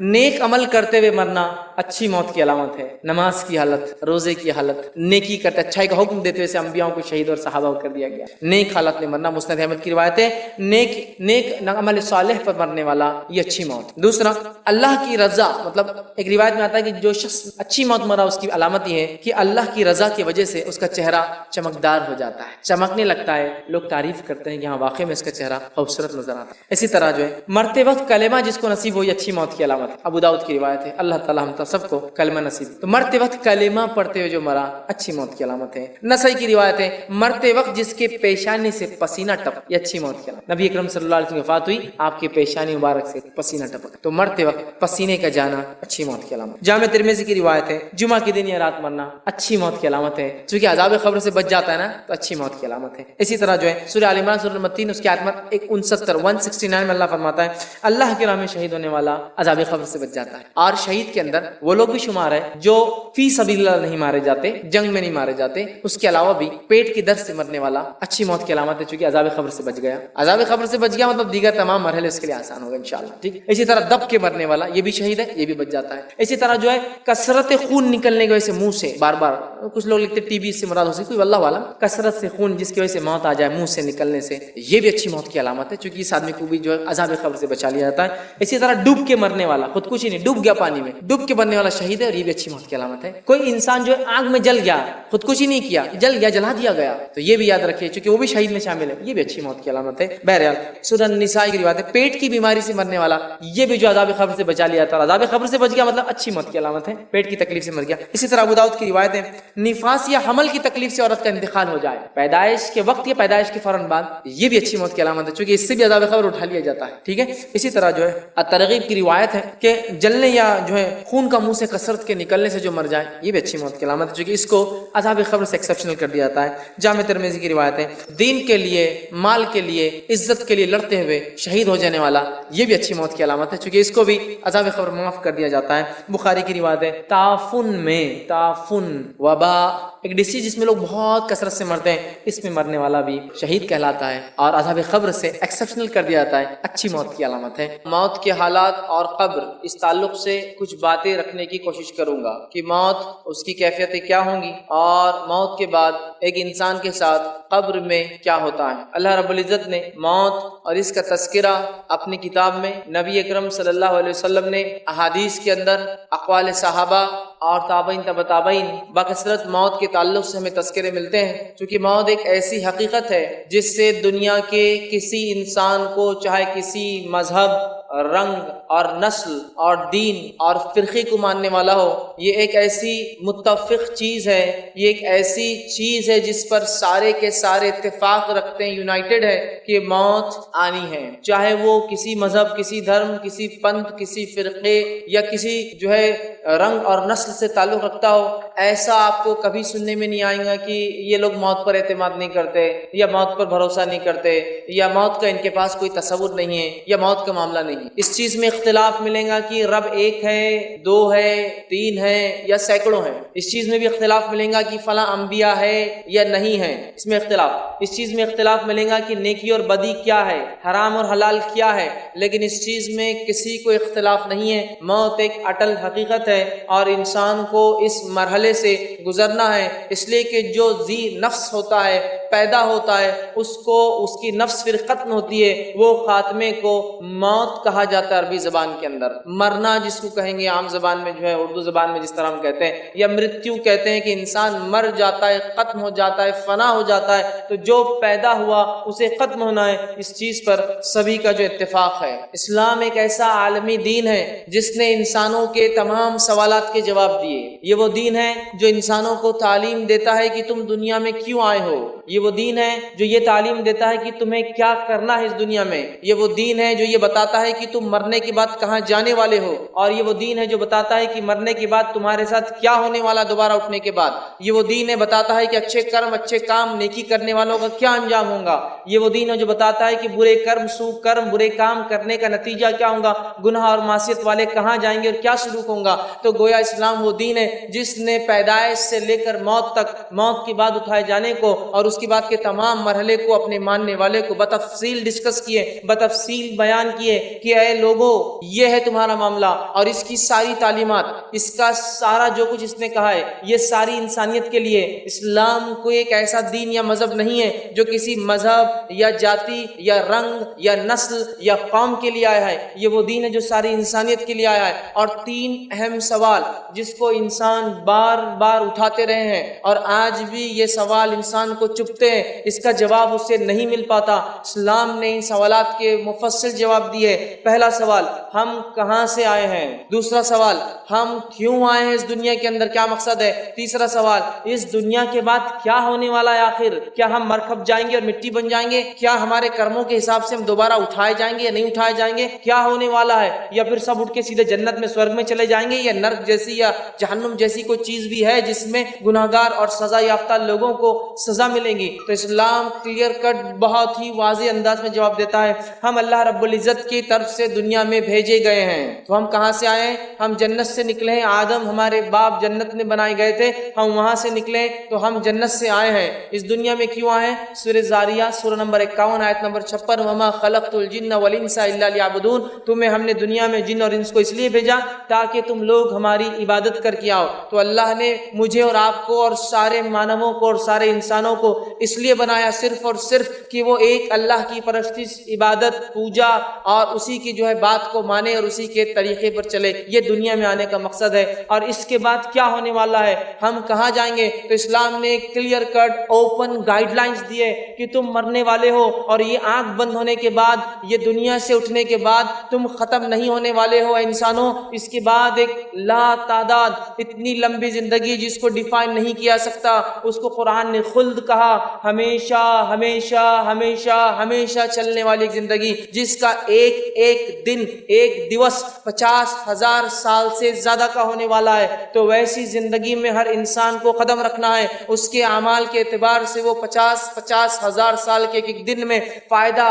نیک عمل کرتے ہوئے مرنا اچھی موت کی علامت ہے. نماز کی حالت، روزے کی حالت، نیکی کرتے اچھائی کا حکم دیتے ہوئے انبیاء کو شہید اور صحابہ کو کر دیا گیا. نیک حالت میں مرنا، مسند احمد کی روایت ہے، نیک عمل صالح پر مرنے والا یہ اچھی موت. دوسرا اللہ کی رضا، مطلب ایک روایت میں آتا ہے کہ جو شخص اچھی موت مرا اس کی علامت یہ ہے کہ اللہ کی رضا کی وجہ سے اس کا چہرہ چمکدار ہو جاتا ہے، چمکنے لگتا ہے، لوگ تعریف کرتے ہیں کہ ہاں واقعی میں اس کا چہرہ خوبصورت نظر آتا ہے. اسی طرح جو ہے مرتے وقت کلمہ جس کو نصیب ہو یہ اچھی موت کی علامت ہے. ابو داؤد کی روایت ہے، اللہ تعالی ہم سب کو کلمہ نصیب. تو مرتے وقت کلمہ پڑھتے ہوئے جو مرا اچھی موت کی علامت ہے. نسائی کی روایت ہے مرتے وقت جس کے پیشانی سے پسینہ ٹپک یہ اچھی موت کی علامت. نبی اکرم صلی اللہ علیہ وسلم کی وفات ہوئی، آپ کی پیشانی مبارک سے پسینہ ٹپک، تو مرتے وقت پسینے کا جانا اچھی موت کی علامت. جامع ترمذی کی روایت ہے جمعہ کے دن یا رات مرنا اچھی موت کی علامت ہے، چونکہ عذاب قبر سے بچ جاتا ہے نا تو اچھی موت کی علامت ہے. اسی طرح جو ہے سورہ آل عمران سورہ نمبر 3 اس کی آیت نمبر 169 میں اللہ فرماتا ہے اللہ کی راہ میں شہید ہونے والا عذاب قبر سے بچ جاتا ہے. اور شہید کے اندر وہ لوگ بھی شمار ہے جو فی سبیل اللہ نہیں مارے جاتے، جنگ میں نہیں مارے جاتے. اس کے علاوہ بھی پیٹ کی درد سے مرنے والا اچھی موت کی علامت ہے، چونکہ عذاب قبر سے بچ گیا. عذاب قبر سے بچ گیا مطلب دیگر تمام مرحلے اس کے لیے آسان ہوگا انشاءاللہ. ٹھیک. اسی طرح دب کے مرنے والا یہ بھی شہید ہے، یہ بھی بچ جاتا ہے. اسی طرح جو ہے کثرت خون نکلنے کی وجہ سے منہ سے بار بار، کچھ لوگ لکھتے ٹی بی سے مراد ہو سکتی کوئی واللہ والا، کثرت سے خون جس کی وجہ سے موت آ جائے منہ سے نکلنے سے، یہ بھی اچھی موت کی علامت ہے، چونکہ اس آدمی کو بھی جو ہے عذاب قبر سے بچا لیا جاتا ہے. اسی طرح ڈوب کے مرنے والا، خودکشی نہیں، ڈوب گیا پانی میں، ڈوب کے مرنے والا شہید ہے اور یہ بھی اچھی موت کی علامت ہے. کوئی انسان جو ہے آگ میں جل گیا، خودکشی نہیں کیا، جل گیا، جلا دیا گیا، تو یہ بھی یاد رکھیے چونکہ وہ بھی شہید میں شامل ہے، یہ بھی اچھی موت کی علامت ہے. بہرحال سورہ النساء کی روایت ہے پیٹ کی بیماری سے مرنے والا یہ بھی جو عذاب قبر سے بچا لیا جاتا ہے، عذاب قبر سے بچ گیا مطلب اچھی موت کی علامت ہے، پیٹ کی تکلیف سے مر گیا. اسی طرح ابو داؤد کی روایت ہے نفاس یا حمل کی تکلیف سے عورت کا انتقال ہو جائے پیدائش کے وقت یا پیدائش کے فوراً بعد، یہ بھی اچھی موت کی علامت ہے، چونکہ اس سے بھی عذاب قبر اٹھا لیا جاتا ہے. ٹھیک ہے. اسی طرح جو ہے الترغیب کی روایت ہے کہ جلنے یا جو ہے خون کا منہ سے کثرت کے نکلنے سے جو مر جائے یہ بھی اچھی موت کی علامت ہے، چونکہ اس کو عذاب قبر سے ایکسیپشنل کر دیا جاتا ہے. جامع ترمذی کی روایت ہے دین کے لیے، مال کے لیے، عزت کے لیے لڑتے ہوئے شہید ہو جانے والا یہ بھی اچھی موت کی علامت ہے، چونکہ اس کو بھی عذاب قبر معاف کر دیا جاتا ہے. بخاری کی روایت ہے تعفن وبا، ایک ڈیزیز جس میں لوگ بہت کثرت سے مرتے ہیں، اس میں مرنے والا بھی شہید کہلاتا ہے اور عذاب قبر سے ایکسیپشنل کر دیا جاتا ہے، اچھی موت کی علامت ہے. موت کے حالات اور قبر اس تعلق سے کچھ باتیں رکھنے کی کوشش کروں گا کہ موت اس کی کیفیتیں کیا ہوں گی اور موت کے بعد ایک انسان کے ساتھ قبر میں کیا ہوتا ہے. اللہ رب العزت نے موت اور اس کا تذکرہ اپنی کتاب میں، نبی اکرم صلی اللہ علیہ وسلم نے احادیث کے اندر، اقوال صحابہ اور تابعین تبع تابعین بکثرت موت کے تعلق سے ہمیں تذکرے ملتے ہیں، چونکہ موت ایک ایسی حقیقت ہے جس سے دنیا کے کسی انسان کو، چاہے کسی مذہب، رنگ اور نسل اور دین اور فرقے کو ماننے والا ہو، یہ ایک ایسی متفق چیز ہے، یہ ایک ایسی چیز ہے جس پر سارے کے سارے اتفاق رکھتے ہیں، یونائٹڈ ہے کہ موت آنی ہے، چاہے وہ کسی مذہب، کسی دھرم، کسی پنتھ، کسی فرقے یا کسی جو ہے رنگ اور نسل سے تعلق رکھتا ہو. ایسا آپ کو کبھی سننے میں نہیں آئے گا کہ یہ لوگ موت پر اعتماد نہیں کرتے یا موت پر بھروسہ نہیں کرتے یا موت کا ان کے پاس کوئی تصور نہیں ہے یا موت کا معاملہ نہیں. اس چیز میں اختلاف ملے گا کہ رب ایک ہے، دو ہے، تین ہے یا سینکڑوں ہیں. اس چیز میں بھی اختلاف ملے گا کہ فلاں انبیاء ہے یا نہیں ہے، اس میں اختلاف. اس چیز میں اختلاف ملے گا کہ نیکی اور بدی کیا ہے، حرام اور حلال کیا ہے، لیکن اس چیز میں کسی کو اختلاف نہیں ہے. موت ایک اٹل حقیقت ہے اور انسان کو اس مرحلے سے گزرنا ہے، اس لیے کہ جو ذی نفس ہوتا ہے، پیدا ہوتا ہے، اس کو اس کی نفس پھر ختم ہوتی ہے، وہ خاتمے کو موت کہا جاتا ہے عربی زبان کے اندر. مرنا جس کو کہیں گے عام زبان میں جو ہے اردو زبان میں جس طرح ہم کہتے ہیں، یا مرتیو کہتے ہیں کہ انسان مر جاتا ہے، ختم ہو جاتا ہے، فنا ہو جاتا ہے. تو جو پیدا ہوا اسے ختم ہونا ہے، اس چیز پر سبھی کا جو اتفاق ہے. اسلام ایک ایسا عالمی دین ہے جس نے انسانوں کے تمام سوالات کے جواب دیے. یہ وہ دین ہے جو انسانوں کو تعلیم دیتا ہے کہ تم دنیا میں کیوں آئے ہو. یہ وہ دین ہے جو یہ تعلیم دیتا ہے کہ تمہیں کیا کرنا ہے اس دنیا میں. یہ وہ دین ہے جو یہ بتاتا ہے کہ تم مرنے کے بعد کہاں جانے والے ہو. اور یہ وہ دین ہے جو بتاتا ہے کہ مرنے کے بعد تمہارے ساتھ کیا ہونے والا دوبارہ اٹھنے کے بعد. یہ وہ دین ہے بتاتا ہے کہ اچھے کرم، اچھے کام، نیکی کرنے والوں کا کیا انجام ہوگا. یہ وہ دین ہے جو بتاتا ہے کہ برے کرم، سو کرم، برے کام کرنے کا نتیجہ کیا ہوگا، گناہ اور معصیت والے کہاں جائیں گے اور کیا سلوک ہوگا. تو گویا اسلام وہ دین ہے جس نے پیدائش سے لے کر موت تک، موت کے بعد اٹھائے جانے کو اور اس کے بعد کے تمام مرحلے کو اپنے ماننے والے کو بتفصیل ڈسکس کیے، بتفصیل بیان کیے کہ اے لوگوں یہ ہے تمہارا معاملہ، اور اس کی ساری تعلیمات، اس کا سارا جو کچھ اس نے کہا ہے یہ ساری انسانیت کے لیے۔ اسلام کوئی ایک ایسا دین یا مذہب نہیں ہے جو کسی مذہب یا جاتی یا رنگ یا نسل یا قوم کے لیے آیا ہے، یہ وہ دین ہے جو ساری انسانیت کے لیے آیا ہے۔ اور تین اہم سوال جس کو انسان بار بار اٹھاتے رہے ہیں اور آج بھی یہ سوال انسان کو چبھتے ہیں، اس کا جواب اس سے نہیں مل پاتا، اسلام نے ان سوالات کے مفصل جواب دیے۔ پہلا سوال، ہم کہاں سے آئے ہیں؟ دوسرا سوال، ہم کیوں آئے ہیں اس دنیا کے اندر، کیا مقصد ہے؟ تیسرا سوال، اس دنیا کے بعد کیا ہونے والا ہے آخر؟ کیا ہم مرکب جائیں گے اور مٹی بن جائیں گے؟ کیا ہمارے کرموں کے حساب سے ہم دوبارہ اٹھائے جائیں گے یا نہیں اٹھائے جائیں گے؟ کیا ہونے والا ہے؟ یا پھر سب اٹھ کے سیدھے جنت میں، سورگ میں چلے جائیں گے، یا نرک جیسی یا جہنم جیسی کوئی چیز بھی ہے جس میں گناہگار اور سزا یافتہ لوگوں کو سزا ملیں گی؟ تو اسلام کلیئر کٹ بہت ہی واضح انداز میں جواب دیتا ہے، ہم اللہ رب العزت کی طرف سے دنیا میں بھیجے گئے ہیں۔ تو ہم کہاں سے آئے ہیں؟ ہم جنت سے نکلے ہیں، آدم ہمارے باپ جنت میں بنائے گئے تھے، ہم وہاں سے نکلے تو ہم جنت سے آئے ہیں۔ اس دنیا میں کیوں آئے ہیں؟ سورہ زاریات سورہ نمبر 51 آیت نمبر 56، وما خلقت الجن والانس الا لیعبدون، تمہیں ہم نے دنیا میں جن اور انس کو اس لیے بھیجا تاکہ تم لوگ ہماری عبادت کر کے آؤ۔ تو اللہ نے مجھے اور آپ کو اور سارے مانووں کو اور سارے انسانوں کو اس لیے بنایا صرف اور صرف کہ وہ ایک اللہ کی پرستش، عبادت، پوجا اور اسی کی جو ہے بات کو مانے اور اسی کے طریقے پر چلے، یہ دنیا میں آنے کا مقصد ہے۔ اور اس کے بعد کیا ہونے والا ہے، ہم کہاں جائیں گے؟ تو اسلام نے clear cut open guidelines دیے کہ تم مرنے والے ہو، اور یہ آنکھ بند ہونے کے بعد، یہ دنیا سے اٹھنے کے بعد تم ختم نہیں ہونے والے ہو اے انسانوں۔ اس کے بعد ایک لا تعداد اتنی لمبی زندگی جس کو ڈیفائن نہیں کیا سکتا، اس کو قرآن نے خلد کہا، ہمیشہ ہمیشہ ہمیشہ ہمیشہ چلنے والی ایک زندگی جس کا ایک ایک دن، ایک دیوس 50,000 سال سے زیادہ کا ہونے والا ہے۔ تو ویسی زندگی میں ہر انسان کو قدم رکھنا ہے، اس کے اعمال کے اعتبار سے وہ 50,000 سال کے ایک دن میں فائدہ،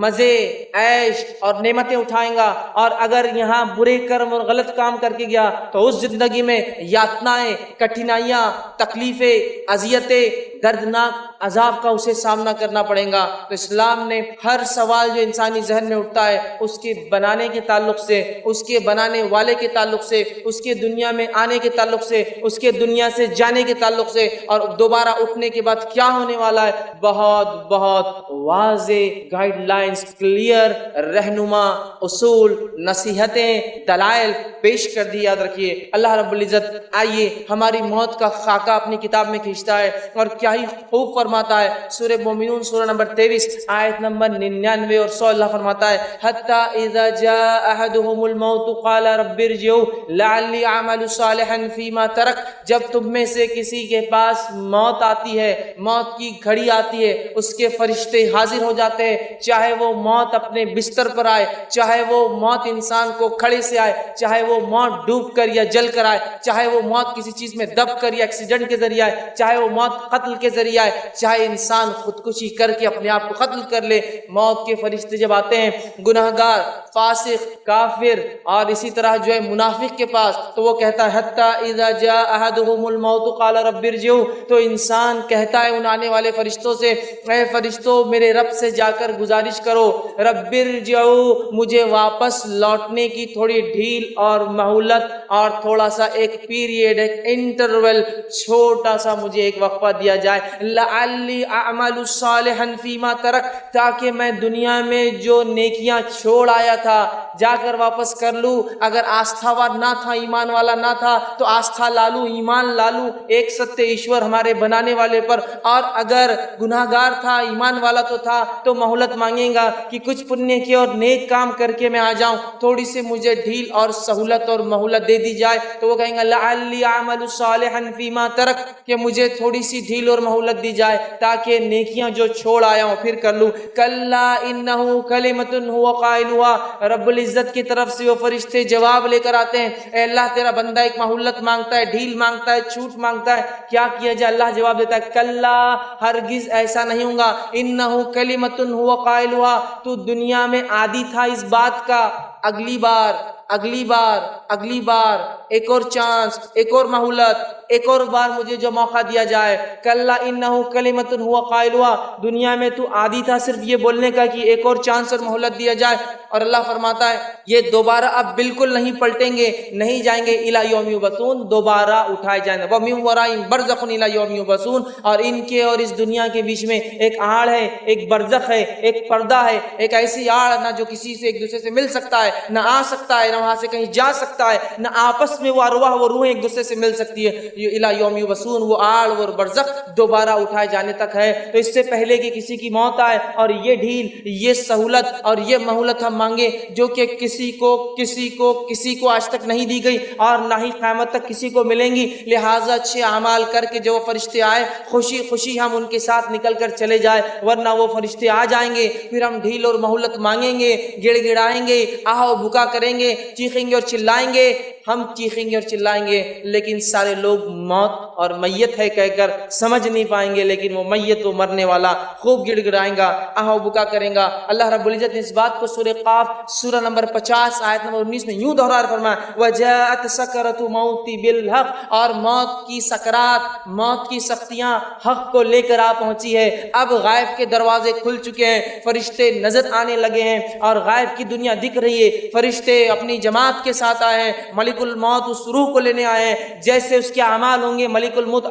مزے، عیش اور نعمتیں اٹھائیں گا۔ اور اگر یہاں برے کرم اور غلط کام کر کے گیا تو اس زندگی میں یاتنائیں، کٹھنائیاں، تکلیفیں، اذیتیں، دردناک عذاب کا اسے سامنا کرنا پڑے گا۔ تو اسلام نے ہر سوال جو انسانی ذہن میں اٹھتا ہے، اس کے بنانے کے تعلق سے، اس کے بنانے والے کے تعلق سے، اس کے دنیا میں آنے کے تعلق سے، اس کے دنیا سے جانے کے تعلق سے، اور دوبارہ اٹھنے کے بعد کیا ہونے والا ہے، بہت بہت واضح گائیڈ لائنز، کلیئر رہنما اصول، نصیحتیں، دلائل پیش کر دی۔ یاد رکھیے اللہ رب العزت آئیے ہماری موت کا خاکہ اپنی کتاب میں کھینچتا ہے، اور کیا ہی خوب فرماتا ہے۔ سورہ مومنون سورہ نمبر 23 آیت نمبر 99 اور 100 اللہ فرماتا ہے، حتی اذا جاء احدهم الموت قال رب ارجعوا لعلی اعمل صالحا فیما ترک، جب تم میں سے کسی کے پاس موت آتی ہے، موت کی گھڑی آتی ہے، اس کے فرشتے حاضر ہو جاتے ہیں، چاہے وہ موت اپنے بستر پر آئے، چاہے وہ موت انسان کو کھڑے سے آئے، چاہے وہ موت ڈوب کر یا جل کر آئے، چاہے وہ موت کسی چیز میں دب کر یا ایکسیڈنٹ کے ذریعے آئے، چاہے وہ موت قتل کے ذریعے آئے، چاہے انسان خودکشی کر کے اپنے آپ کو قتل کر لے، موت کے فرشتے جب آتے ہیں گناہگار، فاسق، کافر اور اسی طرح جو ہے منافق کے پاس، تو وہ کہتا ہے حتی اذا جاء احدهم الموت قال رب ارجعوا، تو انسان کہتا ہے ان آنے والے فرشتوں سے، اے فرشتوں میرے رب سے جا کر گزارش کرو، رب ارجعوا، مجھے واپس لوٹنے کی تھوڑی ڈھیل اور مہلت اور تھوڑا سا ایک پیریڈ، ایک انٹرول، چھوٹا سا مجھے ایک وقفہ دیا جائے، لعلی اعمل صالحا فیما ترک، تاکہ میں دنیا میں جو نیکیاں چھوڑ آیا تھا جا کر واپس کر لوں۔ اگر آستھاوان نہ تھا، ایمان والا نہ تھا، تو آستھا لالوں، ایمان لالوں ایک ستیہ ایشور ہمارے بنانے والے پر، اور اگر گناہگار تھا، ایمان والا تو تھا، تو مہلت مانگیں گا کہ کچھ پنیہ کے اور نیک کام کر کے میں آ جاؤں، تھوڑی سی مجھے ڈھیل اور سہولت اور مہلت دے دی جائے، تو وہ کہیں گا لعلی اعمل صالحا فیما ترک، کہ مجھے تھوڑی سی ڈھیل اور مہلت دی جائے تاکہ نیکیاں جو چھوڑ آیا ہوں پھر کر لوں۔ کلا انہ کلمۃ هو قائلها، رب العزت کی طرف سے وہ فرشتے جواب لے کر آتے ہیں، اے اللہ تیرا بندہ ایک مہلت مانگتا ہے، ڈھیل مانگتا ہے، چھوٹ مانگتا ہے، کیا کیا جائے؟ اللہ جواب دیتا ہے کلا، ہرگز ایسا نہیں ہوگا، انہ کلمۃ هو قائلها، تو دنیا میں عادی تھا اس بات کا اگلی بار اگلی بار اگلی بار، ایک اور چانس، ایک اور مہلت، ایک اور بار مجھے جو موقع دیا جائے. کلا انہ کلمۃ ہوا قائلها، دنیا میں تو عادی تھا صرف یہ بولنے کا کہ ایک اور چانس اور مہلت دیا جائے، اور اللہ فرماتا ہے یہ دوبارہ اب بالکل نہیں پلٹیں گے، نہیں جائیں گے الی یوم یبعثون، دوبارہ اٹھائے جائیں گے. ومن ورائہم برزخ الی یوم یبعثون، اور ان کے اور اس دنیا کے بیچ میں ایک آڑ ہے، ایک برزخ ہے، ایک پردہ ہے، ایک ایسی آڑ نہ جو کسی سے ایک دوسرے سے مل سکتا ہے، نہ آ سکتا ہے، نہ وہاں سے کہیں جا سکتا ہے، نہ آپس میں وہ ارواح وہ روحیں ایک دوسرے سے مل سکتی ہے. الی یوم یبعثون، وہ آڑ وہ برزخ دوبارہ اٹھائے جانے تک ہے. تو اس سے پہلے کہ کسی کی موت آئے اور یہ ڈھیل، یہ سہولت اور یہ مہلت ہم مانگے جو کہ کسی کو آج تک نہیں دی گئی اور نہ ہی قیامت تک کسی کو ملیں گی، لہٰذا اچھے اعمال کر کے جو فرشتے آئے خوشی خوشی ہم ان کے ساتھ نکل کر چلے جائے، ورنہ وہ فرشتے آ جائیں گے، پھر ہم ڈھیل اور مہلت مانگیں گے، گڑ گڑائیں گے، آہ و بکا کریں گے، چیخیں گے اور چلائیں گے. ہم چیخیں گے اور چلائیں گے لیکن سارے لوگ موت اور میت ہے کہہ کر سمجھ نہیں پائیں گے، لیکن وہ میت وہ مرنے والا خوب گڑ گڑائیں گا، آہ و بکا کریں گا. اللہ رب العزت نے اس بات کو سورہ قاف سورہ نمبر 50 آیت نمبر 19 میں یوں دوہرا فرمایا وجاءت سکرۃ الموت بالحق، اور موت کی سکرات، موت کی سختیاں حق کو لے کر آ پہنچی ہے. اب غائب کے دروازے کھل چکے ہیں، فرشتے نظر آنے لگے ہیں اور غائب کی دنیا دکھ رہی ہے. فرشتے اپنی جماعت کے ساتھ آئے ہیں، ملک الموت اس روح کو لینے آئے ہیں. جیسے اس کے اعمال ہوں گے ملک الموت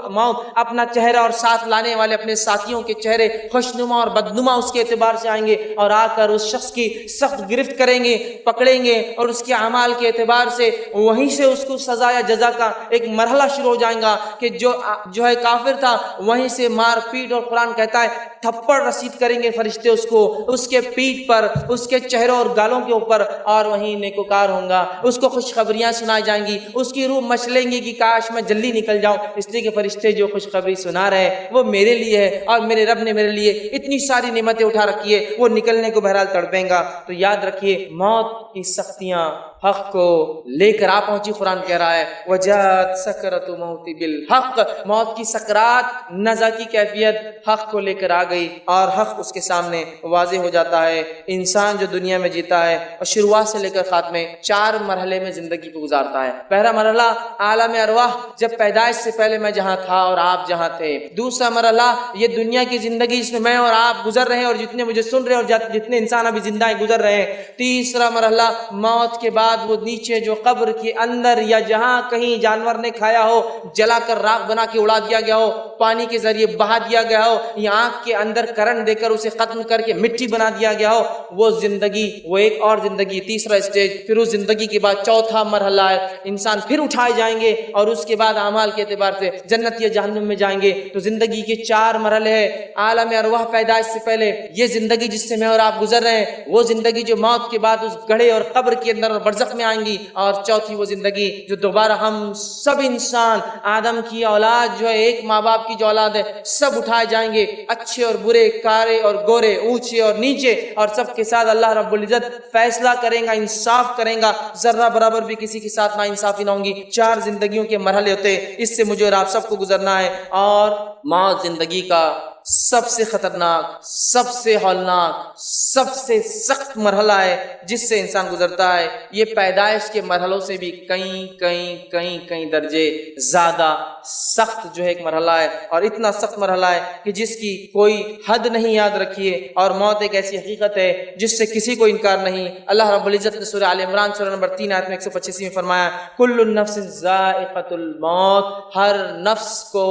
اپنا چہرہ اور ساتھ لانے والے اپنے ساتھیوں کے چہرے خوشنما اور بدنما اس کے اعتبار سے آئیں گے اور آ کر اس شخص کی سخت گرفت کریں گے، پکڑیں گے، اور اس کے اعمال کے اعتبار سے وہیں سے اس کو سزا یا جزا کا ایک مرحلہ شروع ہو جائے گا کہ جو ہے کافر تھا وہیں سے مار پیٹ، اور قرآن کہتا ہے تھپڑ رسید کریں گے فرشتے اس کو، اس کے پیٹ پر، اس کے چہروں اور گالوں کے اوپر، اور وہیں نیکوکار ہوں گا، اس کو خوشخبریاں سنائی جائیں گی، اس کی روح مچلیں گی کہ کاش میں جلدی نکل جاؤں، اس لیے کہ فرشتے جو خوشخبری سنا رہے ہیں وہ میرے لیے ہے اور میرے رب نے میرے لیے اتنی ساری نعمتیں اٹھا رکھی ہے، وہ نکلنے کو بہرحال تڑپیں گا. تو یاد رکھیے موت کی سختیاں حق کو لے کر آ پہنچی. قرآن کہہ رہا ہے وجاءت سکرۃ الموت بالحق، موت کی سکرات نزع کی کیفیت حق کو لے کر آ گئی اور حق اس کے سامنے واضح ہو جاتا ہے. انسان جو دنیا میں جیتا ہے اور شروعات سے لے کر خاتمے 4 مرحلے میں زندگی کو گزارتا ہے. پہلا مرحلہ عالم ارواح، جب پیدائش سے پہلے میں جہاں تھا اور آپ جہاں تھے. دوسرا مرحلہ یہ دنیا کی زندگی جس میں میں اور آپ گزر رہے ہیں اور جتنے مجھے سن رہے ہیں اور جتنے انسان ابھی زندہ ہیں گزر رہے ہیں. تیسرا مرحلہ موت کے بعد وہ نیچے جو قبر کے اندر یا جہاں کہیں جانور نے کھایا ہو، جلا کر راکھ بنا کے اڑا دیا گیا ہو، پانی کے ذریعے بہا دیا گیا ہو، یا آنکھ کے اندر کرنٹ دے کر اسے ختم کر کے مٹی بنا دیا گیا ہو، وہ زندگی، وہ ایک اور زندگی، تیسرا اسٹیج. پھر اس زندگی کے بعد چوتھا مرحلہ ہے انسان پھر اٹھائے جائیں گے اور اس کے بعد اعمال کے اعتبار سے جنت یا جہنم میں جائیں گے. تو زندگی کے 4 مرحلے ہیں. عالم ارواح پیدائش سے پہلے یہ زندگی جس سے میں اور آپ گزر رہے ہیں، وہ زندگی جو موت کے بعد اس گڑھے اور قبر کے اندر اور برزخ میں آئیں گی. اور چوتھی وہ زندگی جو دوبارہ ہم سب انسان آدم کی اولاد جو ہے، ایک ماں باپ کی جو اولاد ہے، سب اٹھائے جائیں گے، اچھے اور برے، کارے اور گورے، اونچے اور نیچے، اور سب کے ساتھ اللہ رب العزت فیصلہ کریں گا، انصاف کریں گا، ذرہ برابر بھی کسی کے ساتھ نا انصافی نہ ہوں گی. 4 زندگیوں کے مرحلے ہوتے ہیں، اس سے مجھے اور آپ سب کو گزرنا ہے. اور موت زندگی کا سب سے خطرناک، سب سے ہولناک، سب سے سخت مرحلہ ہے جس سے انسان گزرتا ہے. یہ پیدائش کے مرحلوں سے بھی کئی درجے زیادہ سخت جو ہے ایک مرحلہ ہے، اور اتنا سخت مرحلہ ہے کہ جس کی کوئی حد نہیں. یاد رکھیے، اور موت ایک ایسی حقیقت ہے جس سے کسی کو انکار نہیں. اللہ رب العزت نے سورہ آل عمران سورہ نمبر 3 آیت میں 185 میں فرمایا کل نفس ذائقۃ الموت، ہر نفس کو،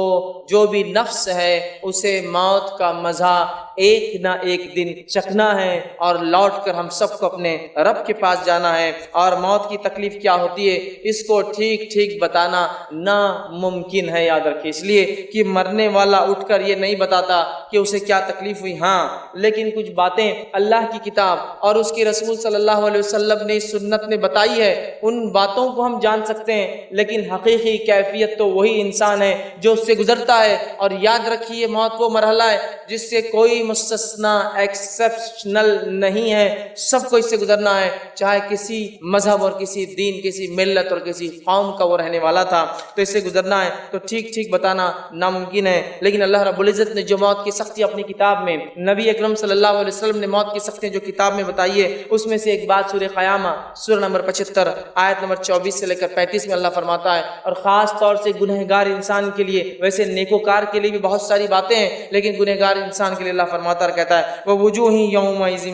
جو بھی نفس ہے اسے موت کا مزہ ایک نہ ایک دن چکھنا ہے، اور لوٹ کر ہم سب کو اپنے رب کے پاس جانا ہے. اور موت کی تکلیف کیا ہوتی ہے اس کو ٹھیک بتانا ناممکن ہے. یاد رکھیے، اس لیے کہ مرنے والا اٹھ کر یہ نہیں بتاتا کہ اسے کیا تکلیف ہوئی. ہاں، لیکن کچھ باتیں اللہ کی کتاب اور اس کے رسول صلی اللہ علیہ وسلم نے سنت نے بتائی ہے، ان باتوں کو ہم جان سکتے ہیں، لیکن حقیقی کیفیت تو وہی انسان ہے جو اس سے گزرتا ہے. اور یاد رکھیے موت وہ مرحلہ ہے جس سے کوئی کوئی مستثنا ایکسپشنل نہیں ہے، سب کو اس سے گزرنا ہے، چاہے کسی مذہب اور کسی دین، کسی ملت اور کسی قوم کا وہ رہنے والا تھا تو اس سے گزرنا ہے۔ تو ٹھیک ٹھیک بتانا ناممکن ہے، لیکن اللہ رب العزت نے جو موت کی سختی اپنی کتاب میں، نبی اکرم صلی اللہ علیہ وسلم نے موت کی سختی جو کتاب میں بتائی ہے، اس میں سے ایک بات سورہ قیامہ سورہ نمبر 75 آیت نمبر 24 سے لے کر 35 میں اللہ فرماتا ہے، اور خاص طور سے گنہگار انسان کے لیے، ویسے نیکوکار کے لیے بھی بہت ساری باتیں ہیں، لیکن گنہگار انسان کے لیے اللہ فرماتا ہے، کہتا ہے وَوُجُوهٍ يَوْمَئِذٍ